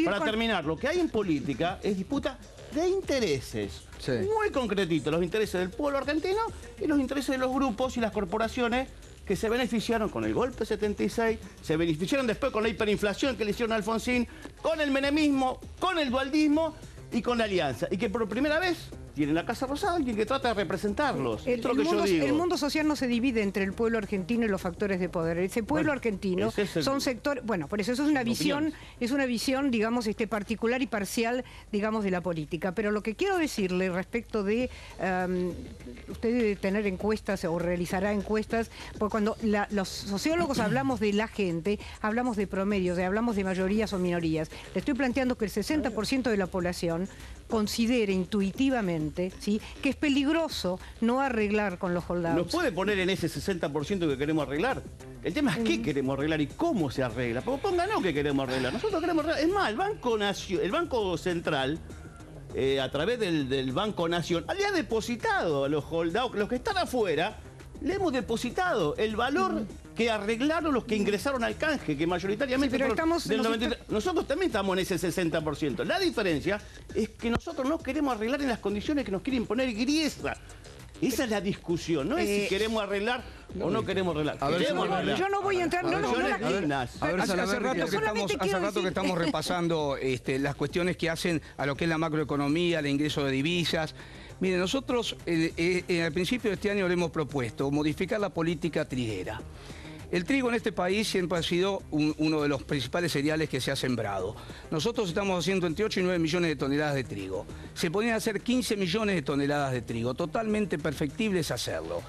Para terminar, lo que hay en política es disputa de intereses. Sí. Muy concretito, los intereses del pueblo argentino y los intereses de los grupos y las corporaciones que se beneficiaron con el golpe 76, se beneficiaron después con la hiperinflación que le hicieron a Alfonsín, con el menemismo, con el dualdismo y con la alianza. Y que por primera vez tienen la Casa Rosada alguien que trata de representarlos. El mundo social no se divide entre el pueblo argentino y los factores de poder. Ese pueblo argentino son sectores... Bueno, por eso es una visión, digamos, particular y parcial, digamos, de la política. Pero lo que quiero decirle respecto de... usted debe tener encuestas o realizará encuestas, porque cuando los sociólogos hablamos de la gente, hablamos de promedios, hablamos de mayorías o minorías. Le estoy planteando que el 60% de la población considere intuitivamente, ¿sí?, que es peligroso no arreglar con los holdouts. ¿Nos puede poner en ese 60% que queremos arreglar? El tema es qué queremos arreglar y cómo se arregla. Porque pónganos que queremos arreglar. Nosotros queremos arreglar. Es más, el Banco Central, a través del Banco Nacional, le ha depositado a los holdouts, los que están afuera, le hemos depositado el valor que arreglaron los que ingresaron al canje, que mayoritariamente... Sí, pero nosotros también estamos en ese 60%. La diferencia es que nosotros no queremos arreglar en las condiciones que nos quiere imponer Griesa. Esa es la discusión, no es si queremos arreglar o no queremos arreglar. Yo no voy a entrar... Hace rato que estamos repasando las cuestiones que hacen a lo que es la macroeconomía, el ingreso de divisas. Mire, nosotros al principio de este año le hemos propuesto modificar la política triguera. El trigo en este país siempre ha sido uno de los principales cereales que se ha sembrado. Nosotros estamos haciendo entre 8 y 9 millones de toneladas de trigo. Se podrían hacer 15 millones de toneladas de trigo. Totalmente perfectible es hacerlo.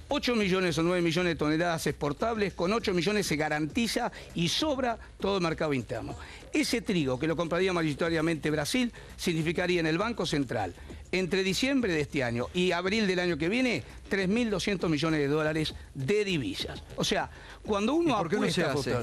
8 millones o 9 millones de toneladas exportables, con 8 millones se garantiza y sobra todo el mercado interno. Ese trigo, que lo compraría mayoritariamente Brasil, significaría en el Banco Central, entre diciembre de este año y abril del año que viene, 3.200 millones de dólares de divisas. O sea, cuando uno ¿por qué no se hace?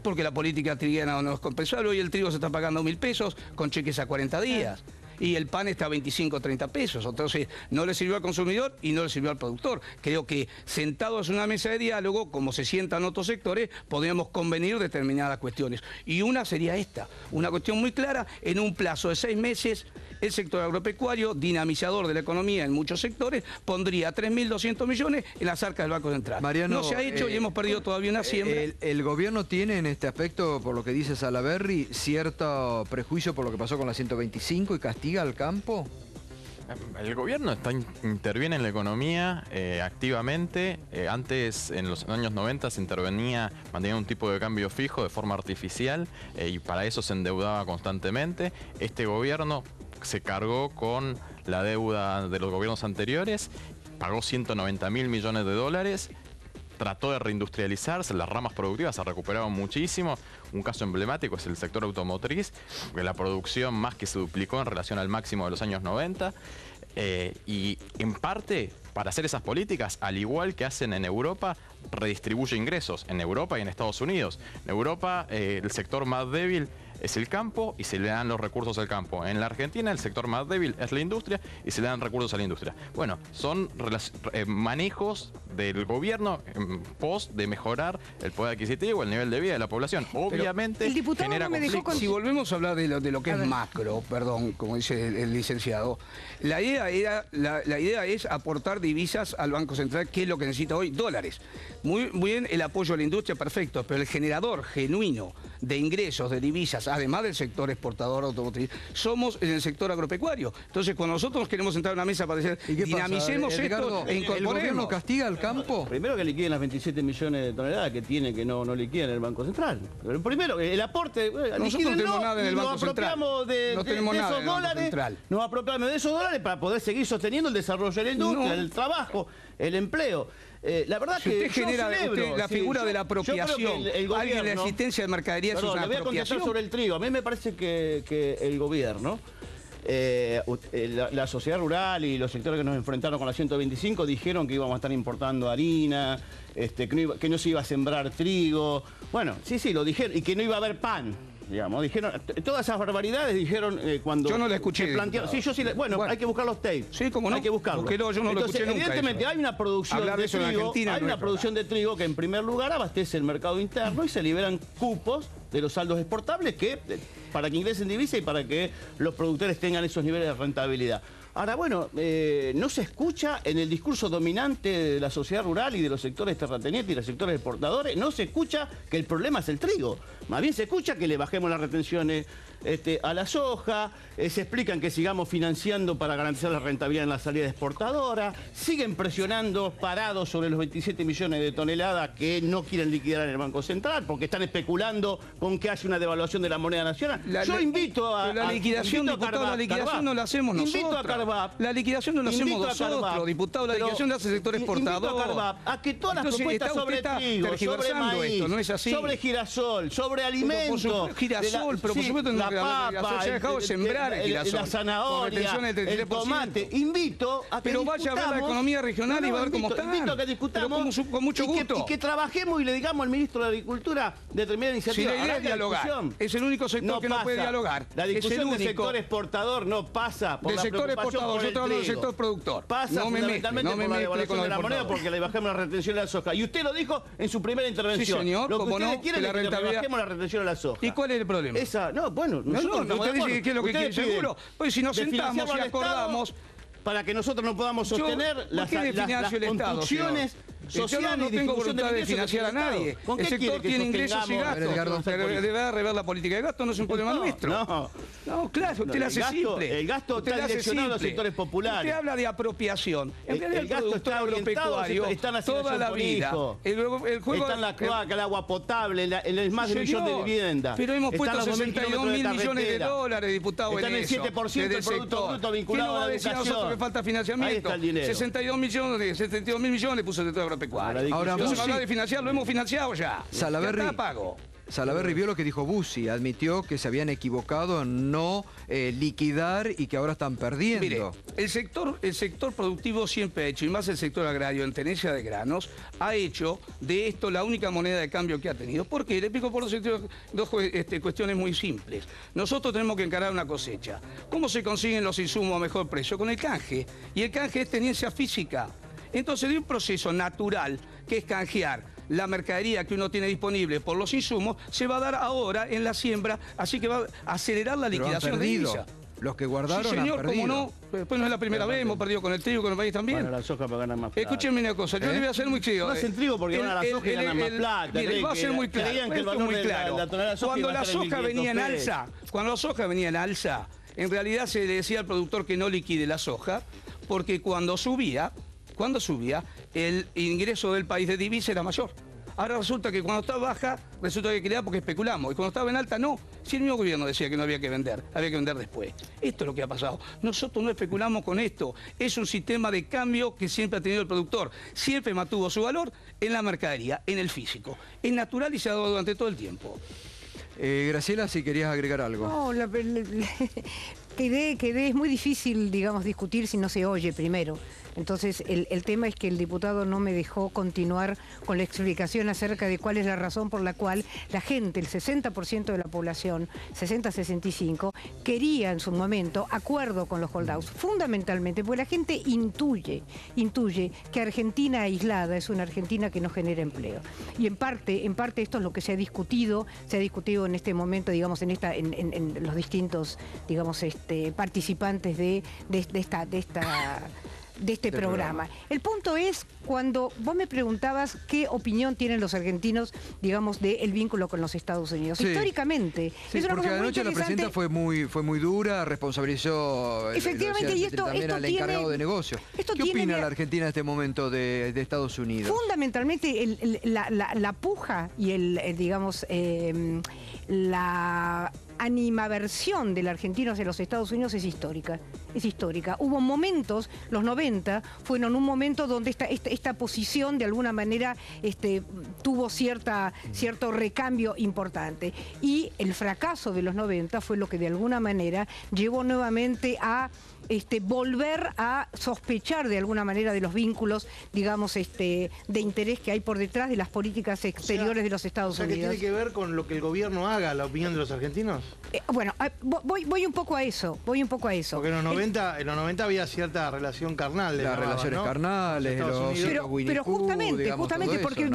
Porque la política triguera no es compensable. Hoy el trigo se está pagando 1.000 pesos con cheques a 40 días. y el pan está a 25 o 30 pesos. Entonces, no le sirvió al consumidor y no le sirvió al productor. Creo que sentados en una mesa de diálogo, como se sientan otros sectores, podríamos convenir determinadas cuestiones. Y una sería esta, una cuestión muy clara, en un plazo de 6 meses, el sector agropecuario, dinamizador de la economía en muchos sectores, pondría 3.200 millones en las arcas del Banco Central. Mariano, no se ha hecho y hemos perdido todavía una siembra. ¿El gobierno tiene en este aspecto, por lo que dice Salaverry, cierto prejuicio por lo que pasó con la 125 y castiga al campo? El gobierno interviene en la economía activamente. Antes, en los años 90, se mantenía un tipo de cambio fijo de forma artificial y para eso se endeudaba constantemente. Este gobierno se cargó con la deuda de los gobiernos anteriores, pagó 190.000 millones de dólares, trató de reindustrializarse, las ramas productivas se recuperaron muchísimo. Un caso emblemático es el sector automotriz, que la producción más que se duplicó en relación al máximo de los años 90. Y en parte, para hacer esas políticas, al igual que hacen en Europa, redistribuye ingresos en Europa y en Estados Unidos. En Europa, el sector más débil es el campo y se le dan los recursos al campo. En la Argentina el sector más débil es la industria y se le dan recursos a la industria. Bueno, son manejos del gobierno en pos de mejorar el poder adquisitivo, el nivel de vida de la población. Obviamente el diputado genera no me dejó conflictos. Si volvemos a hablar de lo que es macro, perdón, como dice el licenciado, la idea es aportar divisas al Banco Central, que es lo que necesita hoy, dólares. Muy bien el apoyo a la industria, perfecto, pero el generador genuino de ingresos, de divisas, además del sector exportador automotriz, somos en el sector agropecuario. Entonces, cuando nosotros queremos entrar a una mesa para decir, dinamicemos esto e incorporemos. ¿El gobierno castiga al campo? Primero que liquiden las 27 millones de toneladas que tiene, que no liquiden el Banco Central. Pero primero, el aporte, nosotros no tenemos nada en el Banco Central. No tenemos nada en el Banco Central. Nos apropiamos de esos dólares para poder seguir sosteniendo el desarrollo de la industria, el trabajo, el empleo. La verdad si que usted genera la figura de la apropiación, alguien la existencia de mercadería es una le voy a contestar sobre el trigo. A mí me parece que el gobierno, la sociedad rural y los sectores que nos enfrentaron con la 125 dijeron que íbamos a estar importando harina, que no se iba a sembrar trigo. Bueno, sí, lo dijeron, y que no iba a haber pan. Digamos, dijeron, todas esas barbaridades dijeron cuando... Yo no la escuché. Sí, yo sí. Bueno, hay que buscar los tapes. Sí, como no. Hay que buscarlos. Yo no lo escuché nunca. Evidentemente hay una producción de trigo, de trigo que en primer lugar abastece el mercado interno y se liberan cupos de los saldos exportables para que ingresen divisas y para que los productores tengan esos niveles de rentabilidad. Ahora, bueno, no se escucha en el discurso dominante de la sociedad rural y de los sectores terratenientes y los sectores exportadores, no se escucha que el problema es el trigo. Más bien se escucha que le bajemos las retenciones a la soja, se explican que sigamos financiando para garantizar la rentabilidad en la salida exportadora, siguen presionando parados sobre los 27 millones de toneladas que no quieren liquidar en el Banco Central porque están especulando con que haya una devaluación de la moneda nacional. Yo invito a... La liquidación, diputado, la liquidación no la hacemos nosotros. Invito a Carbab. La liquidación no la hacemos nosotros, diputado, la liquidación la hace el sector exportador. Invito a Carbab a que todas las propuestas sobre trigo, sobre maíz, esto, no es así. sobre girasol, sobre alimentos... Girasol, pero por supuesto la papa, se ha dejado de sembrar el girasol. La zanahoria, el tomate. Invito a que pero vaya a ver la economía regional y va a ver cómo está. Invito a que discutamos con mucho gusto. Y que trabajemos y le digamos al ministro de Agricultura determinada iniciativa. Si la idea es dialogar, es el único sector que no puede dialogar. La discusión del sector exportador no pasa por la preocupación por el trigo. Yo hablo del sector productor. Pasa fundamentalmente por la devaluación de la moneda porque le bajemos la retención a la soja. Y usted lo dijo en su primera intervención. Sí, señor. Lo que ustedes quieren es que le bajemos la retención a la soja. ¿Y cuál es el problema? Usted dice que es lo que quiere seguro. Pues si nos sentamos y acordamos... Para que nosotros no podamos sostener las construcciones sociales. No tengo voluntad de financiar a nadie. El sector tiene ingresos y gastos. Debe rever la política de gasto, no es un problema nuestro. No, claro, usted la hace simple. El gasto está direccionado a los sectores populares. Usted habla de apropiación. El gasto está agropecuario, está toda la vida. Está en la cloaca, el agua potable, el más de 1 millón de viviendas. Pero hemos puesto 62.000 millones de dólares, diputado, en eso. Está en el 7% del Producto Bruto vinculado a la educación. Que falta financiamiento. Ahí está el dinero. 62.000 millones puso el sector agropecuario. Ahora, hablar de financiar, lo hemos financiado ya. Salaverry, ya está pago. Salaverry vio lo que dijo Bussi, admitió que se habían equivocado en no liquidar y que ahora están perdiendo. Mire, el sector productivo siempre ha hecho, y más el sector agrario en tenencia de granos, ha hecho de esto la única moneda de cambio que ha tenido. ¿Por qué? Le explico por dos cuestiones muy simples. Nosotros tenemos que encarar una cosecha. ¿Cómo se consiguen los insumos a mejor precio? Con el canje. Y el canje es tenencia física. Entonces, de un proceso natural, que es canjear la mercadería que uno tiene disponible por los insumos, se va a dar ahora en la siembra, así que va a acelerar la liquidación de divisa. Los que guardaron sí, señor, han perdido. cómo no. Después no es la primera vez, hemos perdido con el trigo, con el país también. Para la soja para ganar más plata. Escúchenme una cosa, yo le voy a hacer muy claro. No hacen trigo porque van a la soja y ganan más plata. Mire, va a ser muy claro. Creían que el valor de la tonelada de soja Cuando iba a la estar en soja venía en 1.500 alza, cuando la soja venía en alza, en realidad se le decía al productor que no liquide la soja, porque cuando subía, el ingreso del país de divisa era mayor. Ahora resulta que cuando está baja, resulta que queda porque especulamos. Y cuando estaba en alta, no. Si el mismo gobierno decía que no había que vender después. Esto es lo que ha pasado. Nosotros no especulamos con esto. Es un sistema de cambio que siempre ha tenido el productor. Siempre mantuvo su valor en la mercadería, en el físico. Es natural y se ha dado durante todo el tiempo. Graciela, si querías agregar algo. No, es muy difícil, digamos, discutir si no se oye primero. Entonces, el tema es que el diputado no me dejó continuar con la explicación acerca de cuál es la razón por la cual la gente, el 60% de la población, 60-65, quería en su momento acuerdo con los holdouts, fundamentalmente porque la gente intuye que Argentina aislada es una Argentina que no genera empleo. Y en parte esto es lo que se ha discutido en este momento, digamos, en los distintos, digamos, participantes de este programa. El punto es cuando vos me preguntabas qué opinión tienen los argentinos, digamos, del vínculo con los Estados Unidos. Sí. Históricamente. Sí, es una porque cosa muy anoche la presidenta fue muy dura, responsabilizó efectivamente, y esto al encargado de negocios. ¿Qué opina la Argentina en este momento de Estados Unidos? Fundamentalmente la puja y la animaversión del argentino hacia los Estados Unidos es histórica. Hubo momentos, los 90, fueron un momento donde esta posición de alguna manera tuvo cierto recambio importante. Y el fracaso de los 90 fue lo que de alguna manera llevó nuevamente a volver a sospechar de alguna manera de los vínculos, digamos, de interés que hay por detrás de las políticas exteriores de los Estados Unidos. ¿Qué tiene que ver con lo que el gobierno haga, la opinión de los argentinos? Bueno, voy un poco a eso, Porque en los 90 había cierta relación carnal. Las relaciones carnales, pero justamente porque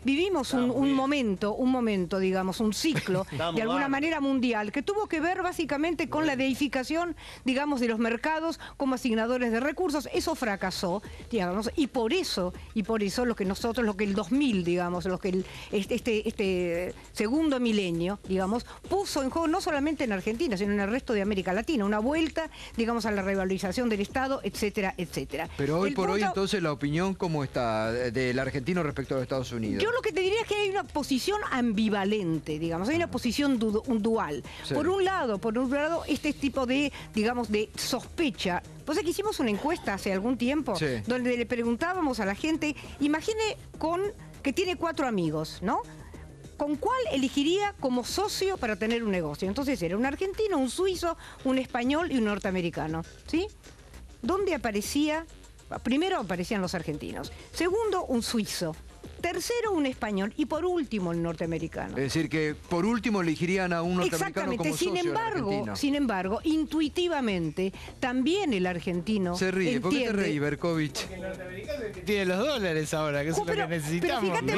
vivimos un momento, digamos, un ciclo, de alguna manera mundial, que tuvo que ver básicamente con la deificación, digamos, de los mercados como asignadores de recursos. Eso fracasó, digamos, y por eso lo que el 2000, digamos, lo que este segundo milenio, digamos, puso en juego no solamente en Argentina, sino en el resto de América Latina, una vuelta, digamos, a la revalorización del Estado, etcétera, etcétera. Pero hoy por hoy, entonces, la opinión, ¿cómo está del argentino respecto a los Estados Unidos? Yo lo que te diría es que hay una posición ambivalente, digamos, hay una posición dual. Sí. Por un lado, este tipo de, digamos, de sospecha. Pues aquí hicimos una encuesta hace algún tiempo, sí, donde le preguntábamos a la gente, imagine que tiene 4 amigos, ¿no? ¿Con cuál elegiría como socio para tener un negocio? Entonces era un argentino, un suizo, un español y un norteamericano, ¿sí? ¿Dónde aparecía? Primero aparecían los argentinos. Segundo, un suizo. Tercero, un español. Y por último, el norteamericano. Es decir, que por último elegirían a un norteamericano como socio argentino. Sin embargo, intuitivamente, también el argentino se ríe. ¿Por qué te reí, Berkovich? Porque el norteamericano es el que tiene los dólares ahora, que es lo que necesitamos. Fíjate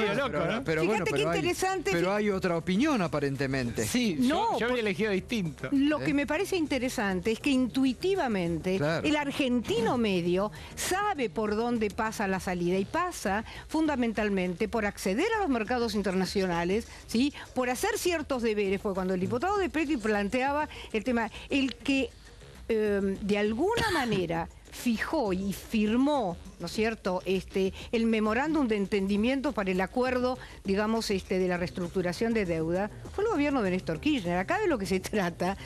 qué interesante. Pero hay otra opinión, aparentemente. Sí, yo habría elegido distinto. Lo que me parece interesante es que intuitivamente el argentino medio sabe por dónde pasa la salida, y pasa fundamentalmente por acceder a los mercados internacionales, ¿sí? Por hacer ciertos deberes, porque cuando el diputado de Petri planteaba el tema, el que de alguna manera fijó y firmó, ¿no es cierto?, el memorándum de entendimiento para el acuerdo, digamos, de la reestructuración de deuda, fue el gobierno de Néstor Kirchner. Acá de lo que se trata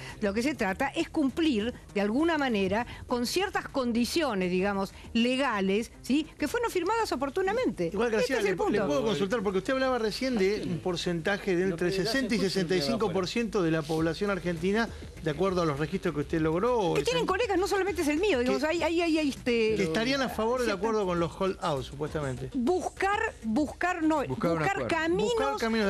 es cumplir de alguna manera con ciertas condiciones, digamos, legales, ¿sí?, que fueron firmadas oportunamente. Igual, Graciela, Este es el punto. le puedo consultar, porque usted hablaba recién de un porcentaje de entre 60 y 65% de la población argentina, de acuerdo a los registros que usted logró. Que tienen colegas, no solamente es el mío, digamos, que estarían a favor del acuerdo con los hold-out, supuestamente. Buscar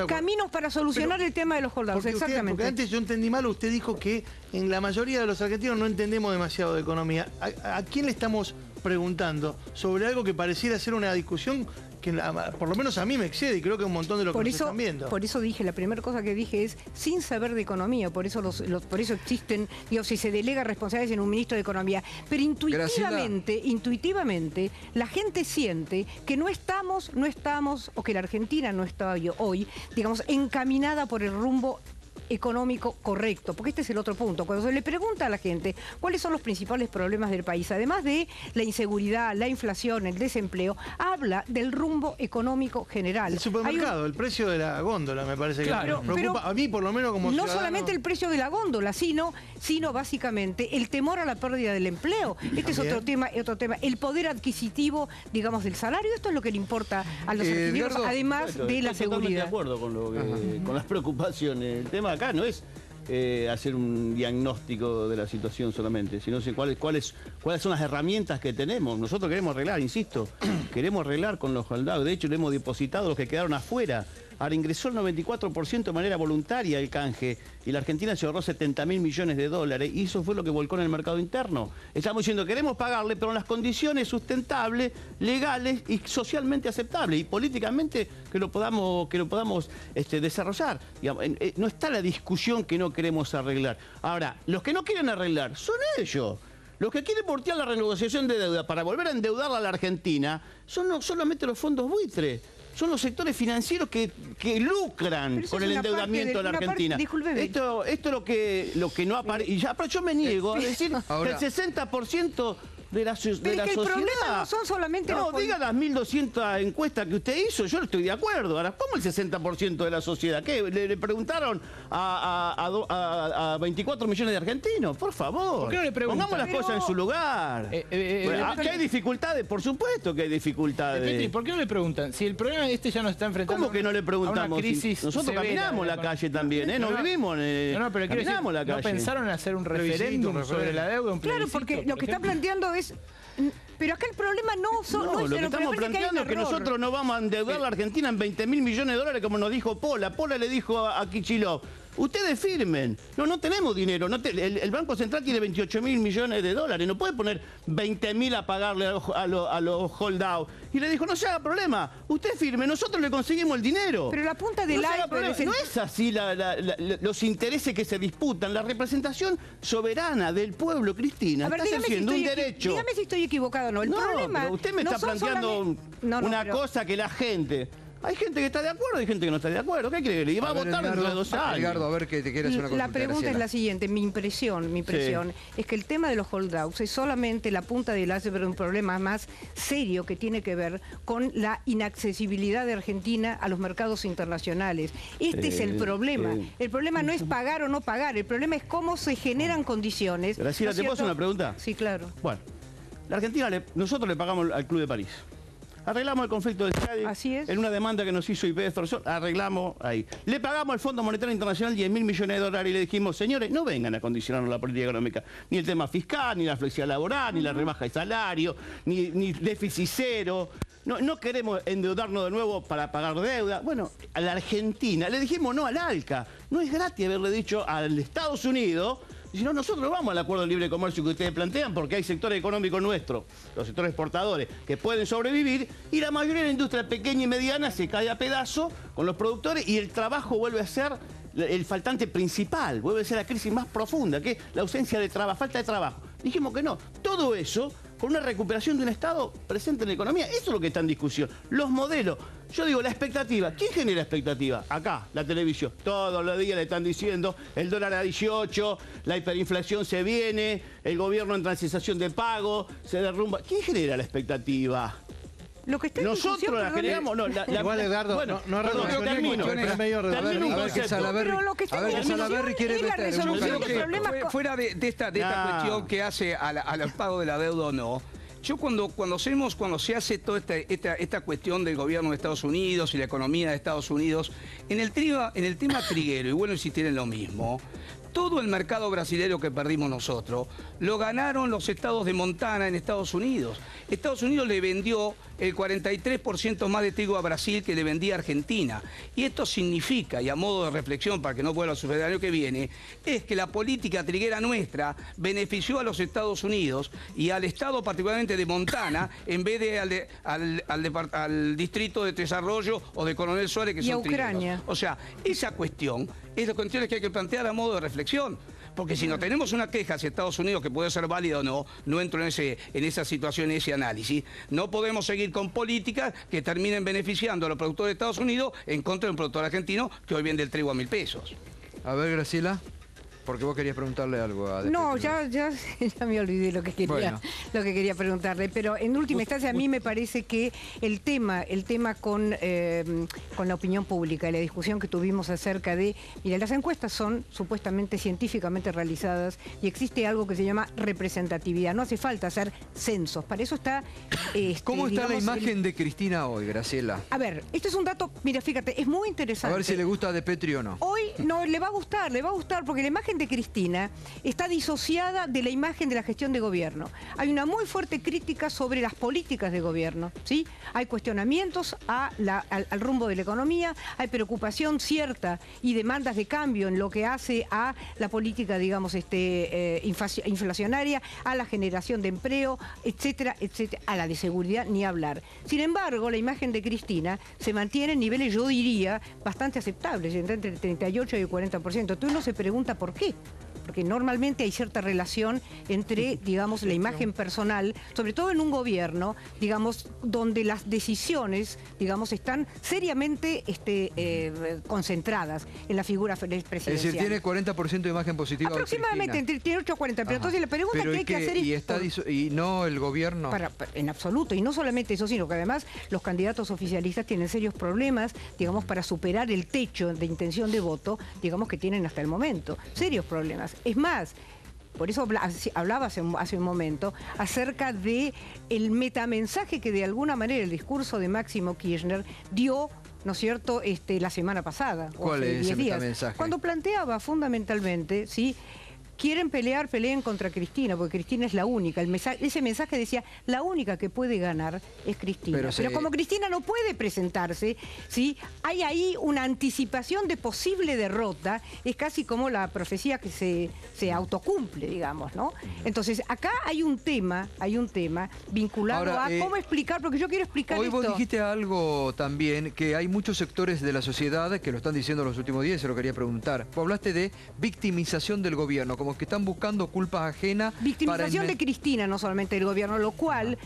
caminos para solucionar el tema de los holdouts, exactamente. Porque antes yo entendí mal, usted dijo que en la mayoría de los argentinos no entendemos demasiado de economía. ¿A quién le estamos preguntando sobre algo que pareciera ser una discusión que por lo menos a mí me excede, y creo que un montón de los que nos están viendo? Por eso dije, la primera cosa que dije es sin saber de economía, por eso por eso existen, digo, si se delega responsabilidades en un ministro de Economía, pero intuitivamente la gente siente que no estamos, o que la Argentina no está hoy, digamos, encaminada por el rumbo económico correcto, porque este es el otro punto. Cuando se le pregunta a la gente cuáles son los principales problemas del país, además de la inseguridad, la inflación, el desempleo, habla del rumbo económico general. El supermercado, el precio de la góndola, me parece que me preocupa, a mí por lo menos como ciudadano. No solamente el precio de la góndola, sino básicamente el temor a la pérdida del empleo. Este es otro tema. El poder adquisitivo, digamos, del salario. Esto es lo que le importa a los argentinos, además de la seguridad. Estoy totalmente de acuerdo con las preocupaciones. El tema acá no es hacer un diagnóstico de la situación solamente, sino cuáles son las herramientas que tenemos. Nosotros queremos arreglar, insisto, queremos arreglar con los holdados. De hecho, le hemos depositado los que quedaron afuera. Ahora ingresó el 94% de manera voluntaria el canje y la Argentina se ahorró 70.000 millones de dólares y eso fue lo que volcó en el mercado interno. Estamos diciendo queremos pagarle, pero en las condiciones sustentables, legales y socialmente aceptables y políticamente que lo podamos desarrollar. Digamos, no está la discusión que no queremos arreglar. Ahora, los que no quieren arreglar son ellos. Los que quieren portear la renegociación de deuda para volver a endeudarla a la Argentina son no solamente los fondos buitres. Son los sectores financieros que lucran con el endeudamiento de la Argentina. Esto es lo que no aparece. Y ya, pero yo me niego a decir que el 60% de la sociedad. El problema no son solamente los... No, diga las 1.200 encuestas que usted hizo, yo estoy de acuerdo. Ahora, ¿cómo el 60% de la sociedad? ¿Qué? ¿Le preguntaron a 24 millones de argentinos? Por favor. ¿Por qué no le preguntan? Pongamos las cosas en su lugar. ¿Que hay dificultades? Por supuesto que hay dificultades. Petri, ¿por qué no le preguntan? Si el problema ya nos está enfrentando... ¿Cómo que no le preguntamos? A una crisis nosotros caminamos la calle también, ¿eh? No vivimos pero caminamos la calle. ¿No pensaron en hacer un referéndum sobre la deuda? Claro, porque lo que está planteando es... Pero acá el problema no es lo que estamos planteando es que nosotros no vamos a endeudar a la Argentina en 20.000 millones de dólares como nos dijo Pola. Pola le dijo a Kicillof, ustedes firmen. No tenemos dinero. El Banco Central tiene 28.000 millones de dólares. No puede poner 20.000 a pagarle a los holdout. Y le dijo, no se haga problema. Usted firme, nosotros le conseguimos el dinero. Pero la punta del iceberg... No es así los intereses que se disputan. La representación soberana del pueblo, Cristina, está ejerciendo un derecho. Dígame si estoy equivocado o no. El problema... Pero usted me está planteando una cosa que la gente... Hay gente que está de acuerdo y hay gente que no está de acuerdo. ¿Qué quiere que le diga? Va a votar dentro de 2 años. Edgardo, a ver que te quieres hacer una consulta. La pregunta es la siguiente. Mi impresión es que el tema de los holdouts es solamente la punta del iceberg de un problema más serio que tiene que ver con la inaccesibilidad de Argentina a los mercados internacionales. Este es el problema. El problema no es pagar o no pagar. El problema es cómo se generan condiciones. Graciela, ¿te puedo hacer una pregunta? Sí, claro. Bueno, la Argentina, nosotros le pagamos al Club de París. Arreglamos el conflicto del Cádiz. Así es. En una demanda que nos hizo YPF, arreglamos ahí. Le pagamos al Fondo Monetario Internacional 10.000 millones de dólares y le dijimos, señores, no vengan a condicionarnos la política económica. Ni el tema fiscal, ni la flexibilidad laboral, ni la rebaja de salario, ni déficit cero. No queremos endeudarnos de nuevo para pagar deuda. Bueno, a la Argentina le dijimos no al ALCA. No es gratis haberle dicho al Estados Unidos... Si no, nosotros vamos al acuerdo de libre comercio que ustedes plantean porque hay sectores económicos nuestros, los sectores exportadores, que pueden sobrevivir y la mayoría de la industria pequeña y mediana se cae a pedazos con los productores y el trabajo vuelve a ser el faltante principal, vuelve a ser la crisis más profunda, que es la ausencia de trabajo, falta de trabajo. Dijimos que no. Todo eso con una recuperación de un Estado presente en la economía. Eso es lo que está en discusión. Los modelos. Yo digo, la expectativa. ¿Quién genera expectativa? Acá, la televisión. Todos los días le están diciendo el dólar a 18, la hiperinflación se viene, el gobierno entra en cesación de pago, se derrumba. ¿Quién genera la expectativa? Lo que está en Nosotros discusión, la generamos, no, Igual, Edgardo, bueno, no termino. es medio Termino un A ver que concepto. Salaverry quiere es la meter. resolución de problemas. Fuera de esta cuestión que hace al pago de la deuda o no, yo cuando se hace toda esta cuestión del gobierno de Estados Unidos y la economía de Estados Unidos, en el tema triguero, y bueno insistir en lo mismo, todo el mercado brasilero que perdimos nosotros, lo ganaron los estados de Montana en Estados Unidos. Estados Unidos le vendió el 43% más de trigo a Brasil que le vendía a Argentina. Y esto significa, y a modo de reflexión para que no vuelva a suceder el año que viene, es que la política triguera nuestra benefició a los Estados Unidos y al estado particularmente de Montana, en vez de al distrito de Tres Arroyos o de Coronel Suárez, que son Ucrania. trigueros. O sea, esa cuestión es la cuestión que hay que plantear a modo de reflexión. Porque si no tenemos una queja hacia Estados Unidos que puede ser válida o no, no entro en esa situación, en ese análisis, no podemos seguir con políticas que terminen beneficiando a los productores de Estados Unidos en contra de un productor argentino que hoy vende el trigo a 1.000 pesos. A ver, Graciela. Porque vos querías preguntarle algo a... No, ya me olvidé lo que quería preguntarle, pero en última instancia a mí me parece que el tema con la opinión pública y la discusión que tuvimos acerca de... Mira, las encuestas son supuestamente científicamente realizadas y existe algo que se llama representatividad. No hace falta hacer censos, para eso está... ¿Cómo está la imagen de Cristina hoy, Graciela? A ver, este es un dato, mira, fíjate, es muy interesante. A ver si le gusta a De Petri o no. Hoy no, le va a gustar, porque la imagen de Cristina está disociada de la imagen de la gestión de gobierno. Hay una muy fuerte crítica sobre las políticas de gobierno, ¿sí? Hay cuestionamientos al rumbo de la economía, hay preocupación cierta y demandas de cambio en lo que hace a la política, digamos, inflacionaria, a la generación de empleo, etcétera, etcétera, a la de seguridad, ni hablar. Sin embargo, la imagen de Cristina se mantiene en niveles, yo diría, bastante aceptables, entre el 38 y el 40%. Entonces uno se pregunta por qué. Porque normalmente hay cierta relación entre, digamos, la imagen personal, sobre todo en un gobierno, digamos, donde las decisiones, digamos, están seriamente concentradas en la figura presidencial. Es decir, tiene 40% de imagen positiva. Aproximadamente, entre 38 y 40. Pero entonces la pregunta que hay que hacer es... ¿Y no el gobierno? En absoluto. Y no solamente eso, sino que además los candidatos oficialistas tienen serios problemas, digamos, para superar el techo de intención de voto, digamos, que tienen hasta el momento. Serios problemas. Es más, por eso hablaba hace un momento acerca de el metamensaje que de alguna manera el discurso de Máximo Kirchner dio, ¿no es cierto?, la semana pasada. ¿Cuál es ese metamensaje? Cuando planteaba fundamentalmente, ¿sí?, quieren pelear, peleen contra Cristina, porque Cristina es la única. Ese mensaje decía, la única que puede ganar es Cristina. Pero como Cristina no puede presentarse, ¿sí?, hay ahí una anticipación de posible derrota. Es casi como la profecía que se autocumple, digamos, ¿no? Entonces, acá hay un tema vinculado a cómo explicar, porque yo quiero explicar hoy esto. Vos dijiste algo también, que hay muchos sectores de la sociedad que lo están diciendo los últimos días, se lo quería preguntar. Vos hablaste de victimización del gobierno, como que están buscando culpas ajenas. Victimización de Cristina, no solamente del gobierno, lo cual,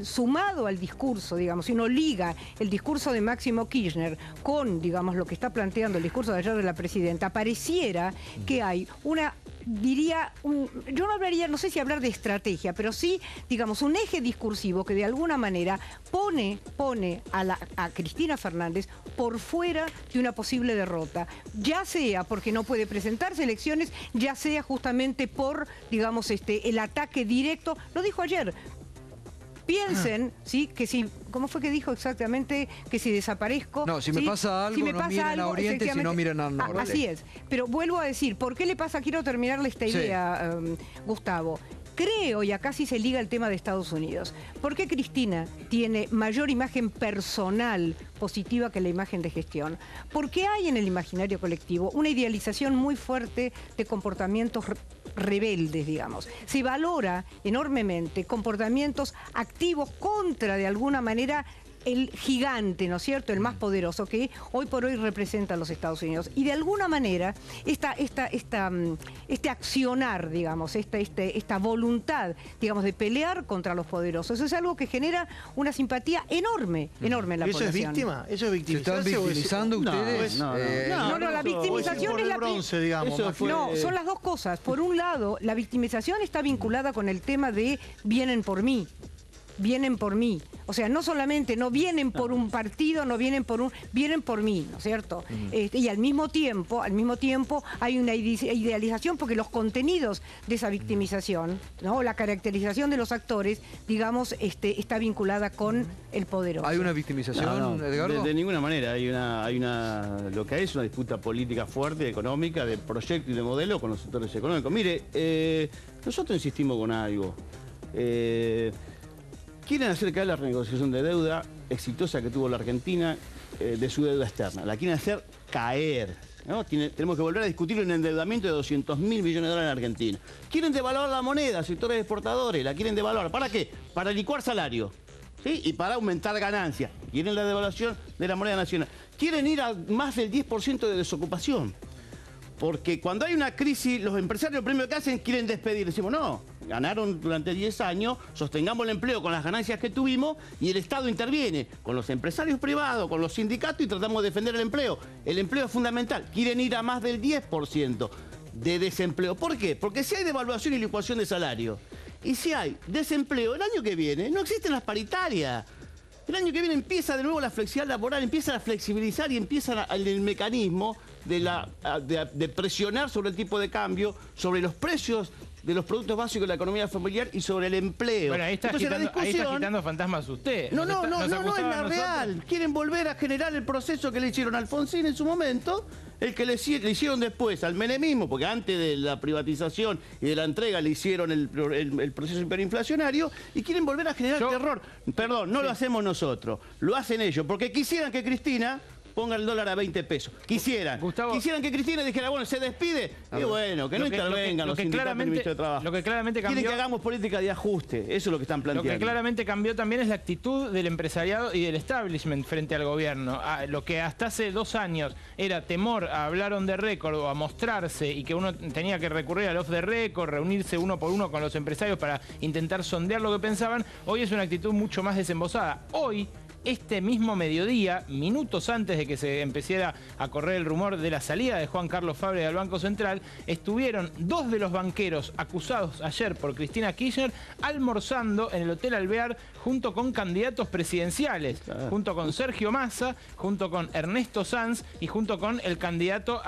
sumado al discurso, digamos, si uno liga el discurso de Máximo Kirchner con, digamos, lo que está planteando el discurso de ayer de la presidenta, pareciera que hay una... yo no hablaría, no sé si hablar de estrategia, pero sí, digamos, un eje discursivo que de alguna manera pone a Cristina Fernández por fuera de una posible derrota, ya sea porque no puede presentarse elecciones, ya sea justamente por, digamos, el ataque directo, lo dijo ayer. Piensen, ¿sí?, que si... ¿Cómo fue que dijo exactamente? Que si desaparezco... No, si me pasa algo, no miren a Oriente, si no miren al Norte. Así es. Pero vuelvo a decir, ¿por qué le pasa? Quiero terminarle esta idea, Gustavo. Creo, y acá sí se liga el tema de Estados Unidos, ¿por qué Cristina tiene mayor imagen personal positiva que la imagen de gestión? Porque hay en el imaginario colectivo una idealización muy fuerte de comportamientos rebeldes, digamos. Se valora enormemente comportamientos activos contra, de alguna manera, el gigante, ¿no es cierto?, el más poderoso que hoy por hoy representa a los Estados Unidos. Y de alguna manera, este accionar, digamos, esta voluntad, digamos, de pelear contra los poderosos, eso es algo que genera una simpatía enorme en la población. ¿Eso es víctima? ¿Eso es victimizarse? ¿Se están victimizando ustedes? No, la victimización es la... bronce, digamos. No, son las dos cosas. Por un lado, la victimización está vinculada con el tema de vienen por mí. vienen por mí. O sea, no solamente no vienen por un partido, no vienen vienen por mí, ¿no es cierto? Y al mismo tiempo hay una idealización porque los contenidos de esa victimización, ¿no? La caracterización de los actores, digamos, está vinculada con el poderoso. ¿Hay una victimización, Edgardo? De ninguna manera. Lo que hay es una disputa política fuerte, económica, de proyecto y de modelo con los sectores económicos. Mire, nosotros insistimos con algo. Quieren hacer caer la renegociación de deuda exitosa que tuvo la Argentina de su deuda externa. La quieren hacer caer, ¿no? Tenemos que volver a discutir un endeudamiento de 200.000 millones de dólares en Argentina. Quieren devaluar la moneda, sectores exportadores, la quieren devaluar. ¿Para qué? Para licuar salario, ¿sí? Y para aumentar ganancias. Quieren la devaluación de la moneda nacional. Quieren ir a más del 10% de desocupación. Porque cuando hay una crisis, los empresarios lo primero que hacen quieren despedir. Decimos, no, ganaron durante 10 años, sostengamos el empleo con las ganancias que tuvimos y el Estado interviene con los empresarios privados, con los sindicatos y tratamos de defender el empleo. El empleo es fundamental. Quieren ir a más del 10% de desempleo. ¿Por qué? Porque si hay devaluación y licuación de salario y si hay desempleo, el año que viene no existen las paritarias. El año que viene empieza de nuevo la flexibilidad laboral, empieza a flexibilizar y empieza el mecanismo de presionar sobre el tipo de cambio, sobre los precios de los productos básicos de la economía familiar y sobre el empleo. Bueno, ahí está quitando fantasmas usted. No, es la real. Quieren volver a generar el proceso que le hicieron a Alfonsín en su momento, el que le hicieron después al menemismo, porque antes de la privatización y de la entrega le hicieron el proceso hiperinflacionario, y quieren volver a generar terror. Perdón, no lo hacemos nosotros, lo hacen ellos, porque quisieran que Cristina ponga el dólar a 20 pesos. Quisieran que Cristina dijera, bueno, se despide, y bueno, que no intervengan los sindicatos del Ministerio de Trabajo. Lo que claramente cambió... Quieren que hagamos política de ajuste, eso es lo que están planteando. Lo que claramente cambió también es la actitud del empresariado y del establishment frente al gobierno. Lo que hasta hace 2 años era temor a hablar on the record o a mostrarse y que uno tenía que recurrir al off the record, reunirse uno por uno con los empresarios para intentar sondear lo que pensaban, hoy es una actitud mucho más desembosada. Hoy, este mismo mediodía, minutos antes de que se empezara a correr el rumor de la salida de Juan Carlos Fábrega del Banco Central, estuvieron 2 de los banqueros acusados ayer por Cristina Kirchner almorzando en el Hotel Alvear junto con candidatos presidenciales, junto con Sergio Massa, junto con Ernesto Sanz y junto con el candidato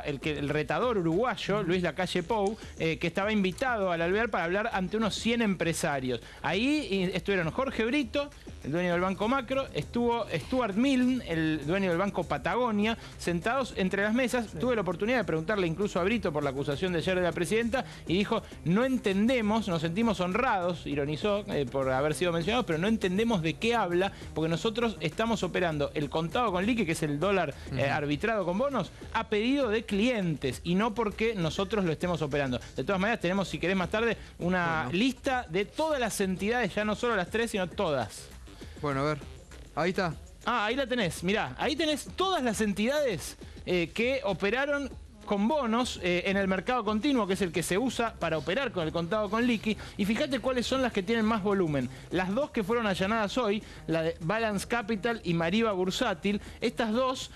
el retador uruguayo, Luis Lacalle Pou, que estaba invitado al Alvear para hablar ante unos 100 empresarios. Ahí estuvieron Jorge Brito, el dueño del Banco Macro, estuvo Stuart Milne, el dueño del Banco Patagonia, sentados entre las mesas. Tuve la oportunidad de preguntarle incluso a Brito por la acusación de ayer de la presidenta y dijo, no entendemos, nos sentimos honrados, ironizó por haber sido mencionado, pero no entendemos de qué habla, porque nosotros estamos operando el contado con liqui, que es el dólar arbitrado con bonos, a pedido de clientes y no porque nosotros lo estemos operando. De todas maneras, tenemos, si querés más tarde, una lista de todas las entidades, ya no solo las 3, sino todas. Bueno, a ver, ahí está. Ah, ahí la tenés, mirá, ahí tenés todas las entidades que operaron con bonos en el mercado continuo, que es el que se usa para operar con el contado con liqui. Y fíjate cuáles son las que tienen más volumen. Las 2 que fueron allanadas hoy, la de Balance Capital y Mariva Bursátil, estas 2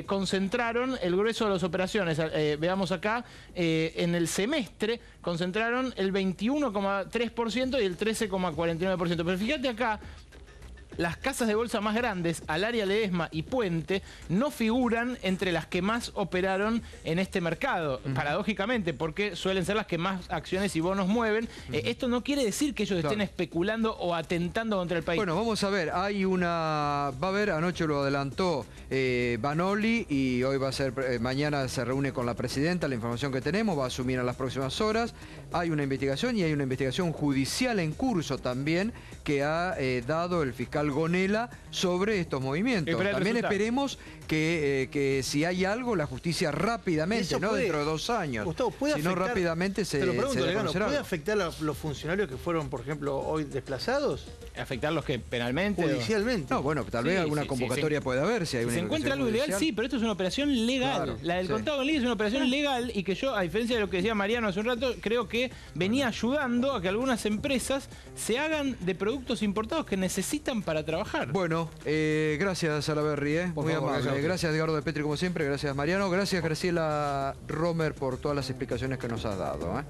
concentraron el grueso de las operaciones. Veamos acá, en el semestre concentraron el 21,3% y el 13,49%. Pero fíjate acá, las casas de bolsa más grandes, Alaria, Ledesma y Puente, no figuran entre las que más operaron en este mercado, paradójicamente, porque suelen ser las que más acciones y bonos mueven. Esto no quiere decir que ellos estén especulando o atentando contra el país. Bueno, vamos a ver, va a haber, anoche lo adelantó Vanoli y hoy va a ser, mañana se reúne con la presidenta, la información que tenemos, va a asumir en las próximas horas. Hay una investigación y hay una investigación judicial en curso también que ha dado el fiscal Gonella sobre estos movimientos. También esperemos que si hay algo, la justicia rápidamente, no dentro de 2 años, Gustavo, sino rápidamente se reconocerá. ¿Puede afectar a los funcionarios que fueron, por ejemplo, hoy desplazados? ¿Afectarlos qué? ¿Penalmente? Judicialmente. No, bueno, tal vez alguna convocatoria puede haber. Si hay una se encuentra algo ilegal, sí, pero esto es una operación legal. Claro, la del contado con liqui es una operación legal y que yo, a diferencia de lo que decía Mariano hace un rato, creo que venía ayudando a que algunas empresas se hagan de productos importados que necesitan para trabajar. Bueno, gracias Salaberry, muy amable. Gracias Edgardo de Petri como siempre, gracias Mariano, gracias Graciela Romer por todas las explicaciones que nos has dado.